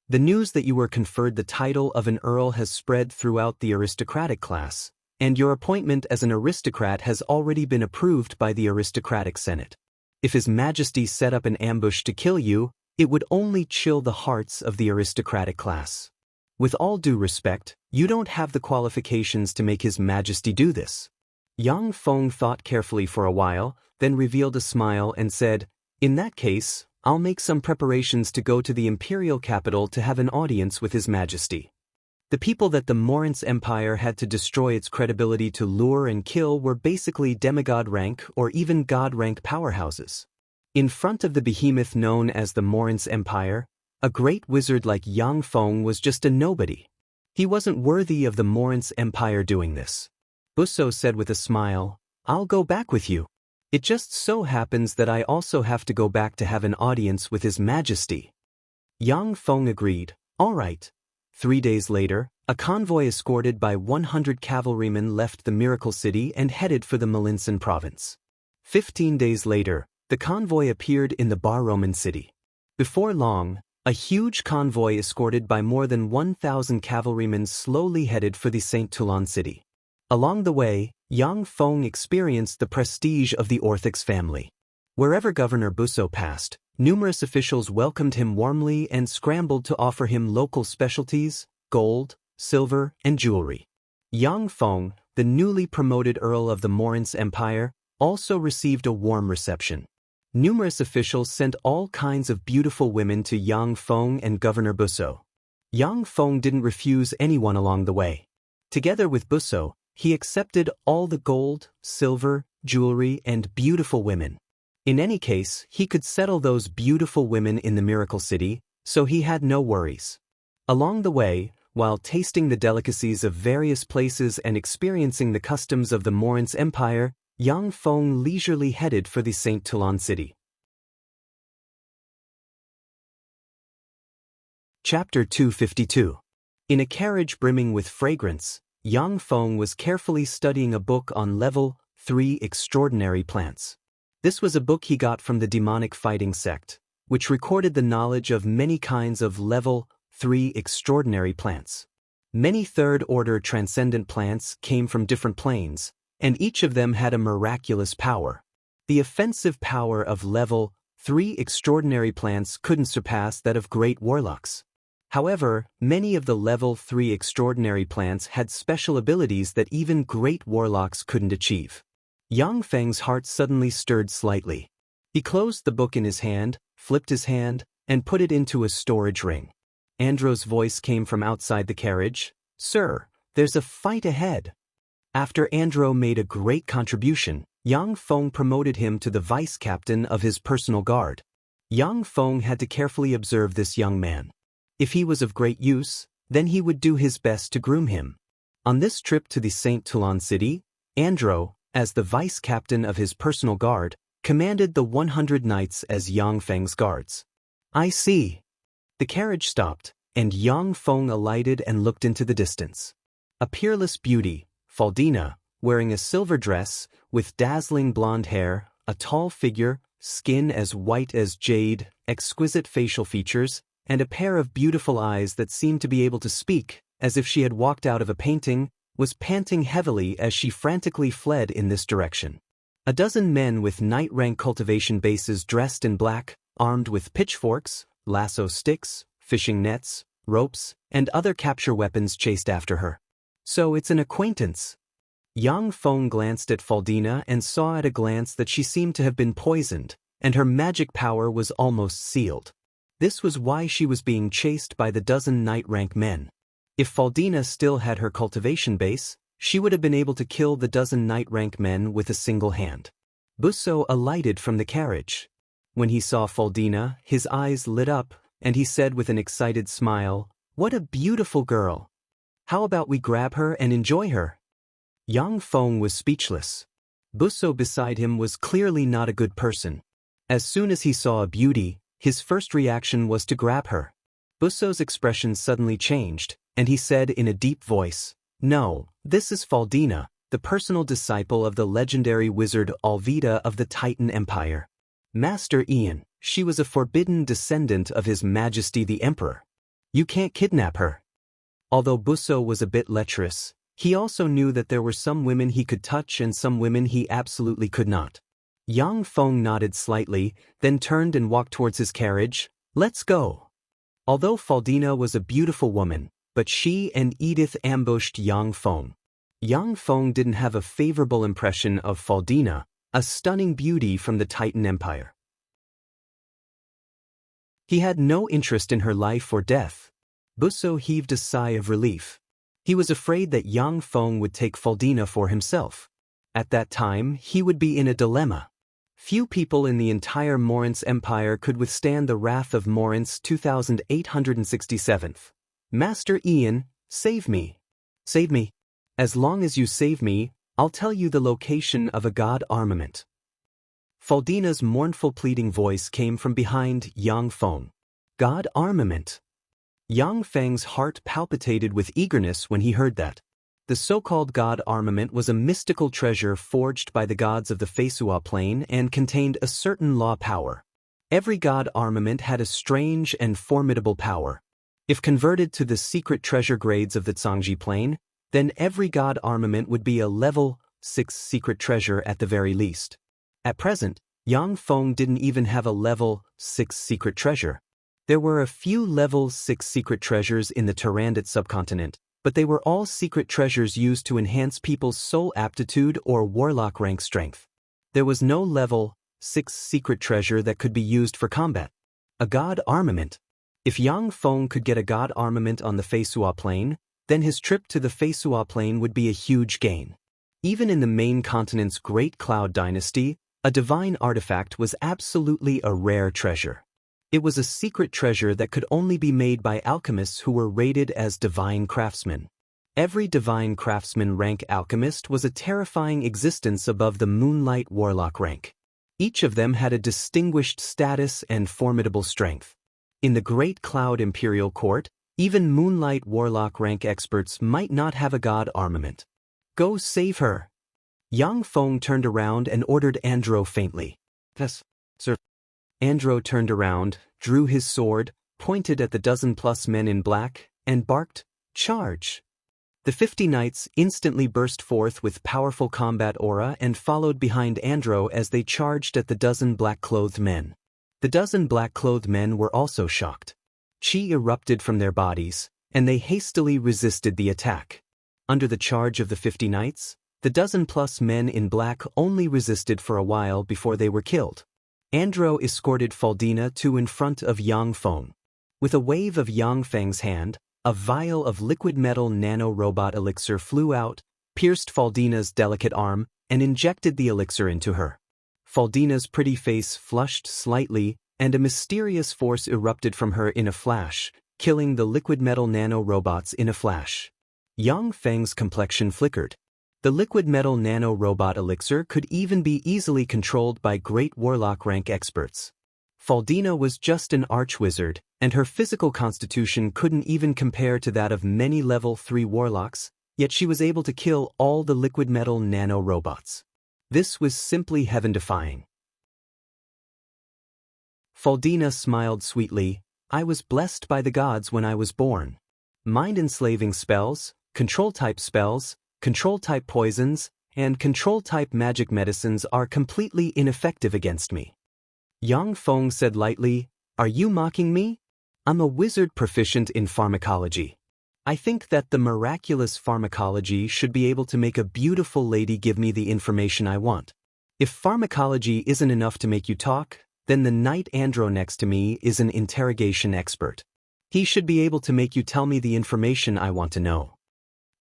The news that you were conferred the title of an earl has spread throughout the aristocratic class, and your appointment as an aristocrat has already been approved by the aristocratic senate. If His Majesty set up an ambush to kill you, it would only chill the hearts of the aristocratic class. With all due respect, you don't have the qualifications to make His Majesty do this." Yang Feng thought carefully for a while, then revealed a smile and said, "In that case, I'll make some preparations to go to the imperial capital to have an audience with His Majesty." The people that the Morin's Empire had to destroy its credibility to lure and kill were basically demigod rank or even god rank powerhouses. In front of the behemoth known as the Morin's Empire, A great wizard like Yang Feng was just a nobody. He wasn't worthy of the Morin's Empire doing this. Busso said with a smile, "I'll go back with you. It just so happens that I also have to go back to have an audience with His Majesty." Yang Feng agreed, "All right." 3 days later, a convoy escorted by 100 cavalrymen left the Miracle City and headed for the Melinsan province. 15 days later, the convoy appeared in the Bar-Roman city. Before long, a huge convoy escorted by more than 1,000 cavalrymen slowly headed for the St. Toulon city. Along the way, Yang Feng experienced the prestige of the Orthodox family. Wherever Governor Busso passed, numerous officials welcomed him warmly and scrambled to offer him local specialties, gold, silver, and jewelry. Yang Feng, the newly promoted Earl of the Morin's Empire, also received a warm reception. Numerous officials sent all kinds of beautiful women to Yang Feng and Governor Busso. Yang Feng didn't refuse anyone along the way. Together with Busso, he accepted all the gold, silver, jewelry, and beautiful women. In any case, he could settle those beautiful women in the Miracle City, so he had no worries. Along the way, while tasting the delicacies of various places and experiencing the customs of the Morin's Empire, Yang Feng leisurely headed for the St. Toulon city. Chapter 252. In a carriage brimming with fragrance, Yang Feng was carefully studying a book on Level 3 Extraordinary Plants. This was a book he got from the demonic fighting sect, which recorded the knowledge of many kinds of Level 3 extraordinary plants. Many third-order transcendent plants came from different planes, and each of them had a miraculous power. The offensive power of Level 3 extraordinary plants couldn't surpass that of great warlocks. However, many of the Level 3 extraordinary plants had special abilities that even great warlocks couldn't achieve. Yang Feng's heart suddenly stirred slightly. He closed the book in his hand, flipped his hand, and put it into a storage ring. Andro's voice came from outside the carriage. "Sir, there's a fight ahead." After Andro made a great contribution, Yang Feng promoted him to the vice-captain of his personal guard. Yang Feng had to carefully observe this young man. If he was of great use, then he would do his best to groom him. On this trip to the St. Toulon city, Andro, as the vice-captain of his personal guard, commanded the 100 knights as Yang Feng's guards. "I see." The carriage stopped, and Yang Feng alighted and looked into the distance. A peerless beauty, Faldina, wearing a silver dress, with dazzling blonde hair, a tall figure, skin as white as jade, exquisite facial features, and a pair of beautiful eyes that seemed to be able to speak, as if she had walked out of a painting, was panting heavily as she frantically fled in this direction. A dozen men with knight-rank cultivation bases dressed in black, armed with pitchforks, lasso sticks, fishing nets, ropes, and other capture weapons chased after her. "So it's an acquaintance." Yang Feng glanced at Faldina and saw at a glance that she seemed to have been poisoned, and her magic power was almost sealed. This was why she was being chased by the dozen knight-rank men. If Faldina still had her cultivation base, she would have been able to kill the dozen knight-rank men with a single hand. Busso alighted from the carriage. When he saw Faldina, his eyes lit up, and he said with an excited smile, "What a beautiful girl! How about we grab her and enjoy her?" Yang Feng was speechless. Busso beside him was clearly not a good person. As soon as he saw a beauty, his first reaction was to grab her. Busso's expression suddenly changed, and he said in a deep voice, "No, this is Faldina, the personal disciple of the legendary wizard Alvida of the Titan Empire. Master Ian, she was a forbidden descendant of His Majesty the Emperor. You can't kidnap her." Although Busso was a bit lecherous, he also knew that there were some women he could touch and some women he absolutely could not. Yang Feng nodded slightly, then turned and walked towards his carriage. "Let's go." Although Faldina was a beautiful woman, but she and Edith ambushed Yang Feng. Yang Feng didn't have a favorable impression of Faldina, a stunning beauty from the Titan Empire. He had no interest in her life or death. Busso heaved a sigh of relief. He was afraid that Yang Feng would take Faldina for himself. At that time, he would be in a dilemma. Few people in the entire Morince Empire could withstand the wrath of Morince 2867th. Master Ian, save me. Save me. As long as you save me, I'll tell you the location of a god armament. Faldina's mournful pleading voice came from behind Yang Feng. God armament. Yang Feng's heart palpitated with eagerness when he heard that. The so-called god armament was a mystical treasure forged by the gods of the Feisua plane and contained a certain law power. Every god armament had a strange and formidable power. If converted to the secret treasure grades of the Zhangji plane, then every god armament would be a level 6 secret treasure at the very least. At present, Yang Feng didn't even have a level 6 secret treasure. There were a few level 6 secret treasures in the Tyrannid subcontinent, but they were all secret treasures used to enhance people's soul aptitude or warlock rank strength. There was no level 6 secret treasure that could be used for combat. A god armament. If Yang Feng could get a god armament on the Feisua plane, then his trip to the Feisua plane would be a huge gain. Even in the main continent's Great Cloud Dynasty, a divine artifact was absolutely a rare treasure. It was a secret treasure that could only be made by alchemists who were rated as divine craftsmen. Every divine craftsman rank alchemist was a terrifying existence above the Moonlight Warlock rank. Each of them had a distinguished status and formidable strength. In the Great Cloud Imperial Court, even Moonlight Warlock rank experts might not have a god armament. Go save her. Yang Feng turned around and ordered Andro faintly. Yes, sir. Andro turned around, drew his sword, pointed at the dozen-plus men in black, and barked, "Charge!" The 50 knights instantly burst forth with powerful combat aura and followed behind Andro as they charged at the dozen black-clothed men. The dozen black-clothed men were also shocked. Qi erupted from their bodies, and they hastily resisted the attack. Under the charge of the 50 knights, the dozen-plus men in black only resisted for a while before they were killed. Andro escorted Faldina to in front of Yang Feng. With a wave of Yang Feng's hand, a vial of liquid metal nano-robot elixir flew out, pierced Faldina's delicate arm, and injected the elixir into her. Faldina's pretty face flushed slightly, and a mysterious force erupted from her in a flash, killing the liquid metal nano-robots in a flash. Yang Feng's complexion flickered. The liquid metal nano-robot elixir could even be easily controlled by great warlock rank experts. Faldina was just an archwizard, and her physical constitution couldn't even compare to that of many level 3 warlocks, yet she was able to kill all the liquid metal nano-robots. This was simply heaven-defying. Faldina smiled sweetly. I was blessed by the gods when I was born. Mind-enslaving spells, control-type spells, control-type poisons, and control-type magic medicines are completely ineffective against me. Yang Feng said lightly, Are you mocking me? I'm a wizard proficient in pharmacology. I think that the miraculous pharmacology should be able to make a beautiful lady give me the information I want. If pharmacology isn't enough to make you talk, then the knight Andro next to me is an interrogation expert. He should be able to make you tell me the information I want to know.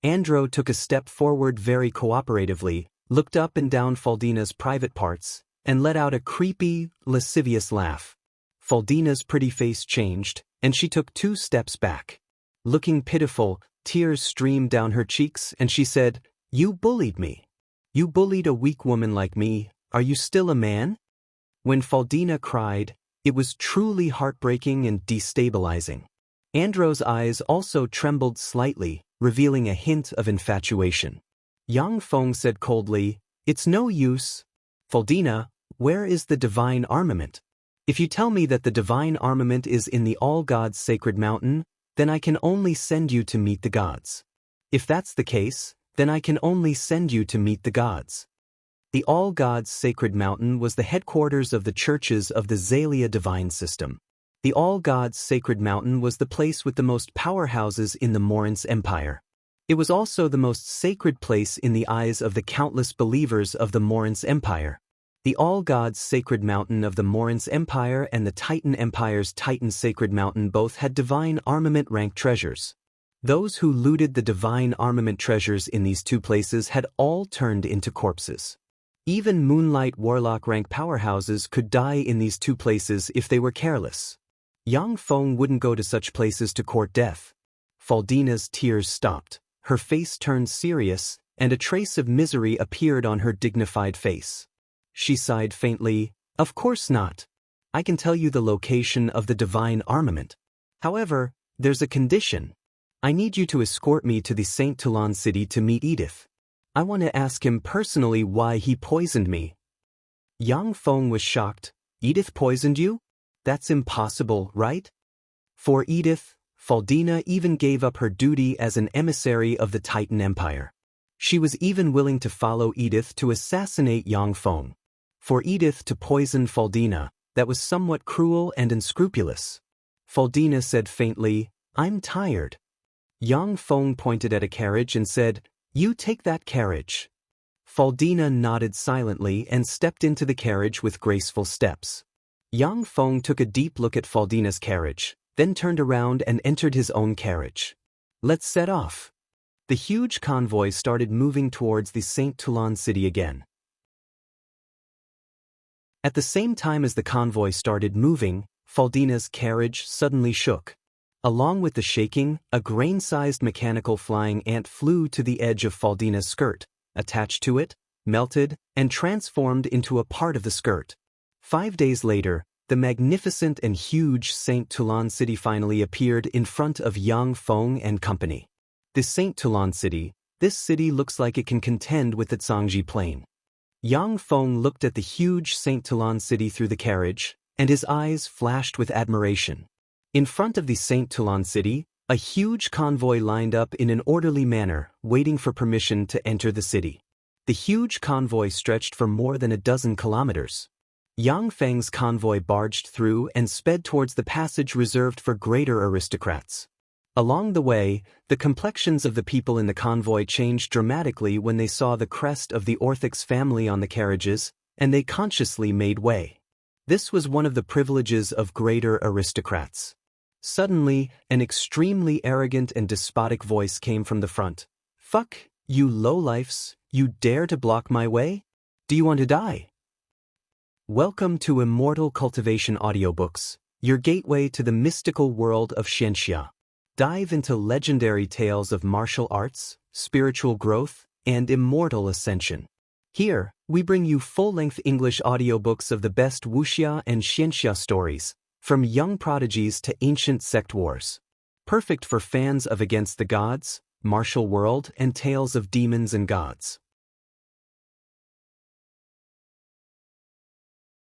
Andro took a step forward very cooperatively, looked up and down Faldina's private parts, and let out a creepy, lascivious laugh. Faldina's pretty face changed, and she took 2 steps back. Looking pitiful, tears streamed down her cheeks, and she said, You bullied me. You bullied a weak woman like me. Are you still a man? When Faldina cried, it was truly heartbreaking and destabilizing. Andro's eyes also trembled slightly, revealing a hint of infatuation. Yang Feng said coldly, It's no use. Faldina, where is the divine armament? If you tell me that the divine armament is in the all-gods sacred mountain, then I can only send you to meet the gods. If that's the case, then I can only send you to meet the gods. The all-gods sacred mountain was the headquarters of the churches of the Xalia divine system. The all-gods sacred mountain was the place with the most powerhouses in the Morince Empire. It was also the most sacred place in the eyes of the countless believers of the Morince Empire. The all-gods sacred mountain of the Morince Empire and the Titan Empire's Titan sacred mountain both had divine armament rank treasures. Those who looted the divine armament treasures in these 2 places had all turned into corpses. Even Moonlight Warlock rank powerhouses could die in these two places if they were careless. Yang Feng wouldn't go to such places to court death. Faldina's tears stopped, her face turned serious, and a trace of misery appeared on her dignified face. She sighed faintly, "Of course not. I can tell you the location of the divine armament. However, there's a condition. I need you to escort me to the Saint Toulon city to meet Edith. I want to ask him personally why he poisoned me." Yang Feng was shocked. "Edith poisoned you? That's impossible, right?" For Edith, Faldina even gave up her duty as an emissary of the Titan Empire. She was even willing to follow Edith to assassinate Yang Feng. For Edith to poison Faldina, that was somewhat cruel and unscrupulous. Faldina said faintly, "I'm tired." Yang Feng pointed at a carriage and said, "You take that carriage." Faldina nodded silently and stepped into the carriage with graceful steps. Yang Feng took a deep look at Faldina's carriage, then turned around and entered his own carriage. "Let's set off." The huge convoy started moving towards the Saint Toulon city again. At the same time as the convoy started moving, Faldina's carriage suddenly shook. Along with the shaking, a grain-sized mechanical flying ant flew to the edge of Faldina's skirt, attached to it, melted, and transformed into a part of the skirt. 5 days later, the magnificent and huge Saint Toulon city finally appeared in front of Yang Feng and company. The Saint Toulon city, this city looks like it can contend with the Zhangji plain. Yang Feng looked at the huge Saint Toulon city through the carriage, and his eyes flashed with admiration. In front of the Saint Toulon city, a huge convoy lined up in an orderly manner, waiting for permission to enter the city. The huge convoy stretched for more than a dozen kilometers. Yang Feng's convoy barged through and sped towards the passage reserved for greater aristocrats. Along the way, the complexions of the people in the convoy changed dramatically when they saw the crest of the Orthox family on the carriages, and they consciously made way. This was one of the privileges of greater aristocrats. Suddenly, an extremely arrogant and despotic voice came from the front. "Fuck, you lowlifes, you dare to block my way? Do you want to die?" Welcome to Immortal Cultivation Audiobooks, your gateway to the mystical world of Xianxia. Dive into legendary tales of martial arts, spiritual growth, and immortal ascension. Here, we bring you full-length English audiobooks of the best Wuxia and Xianxia stories, from young prodigies to ancient sect wars. Perfect for fans of Against the Gods, Martial World, and tales of demons and gods.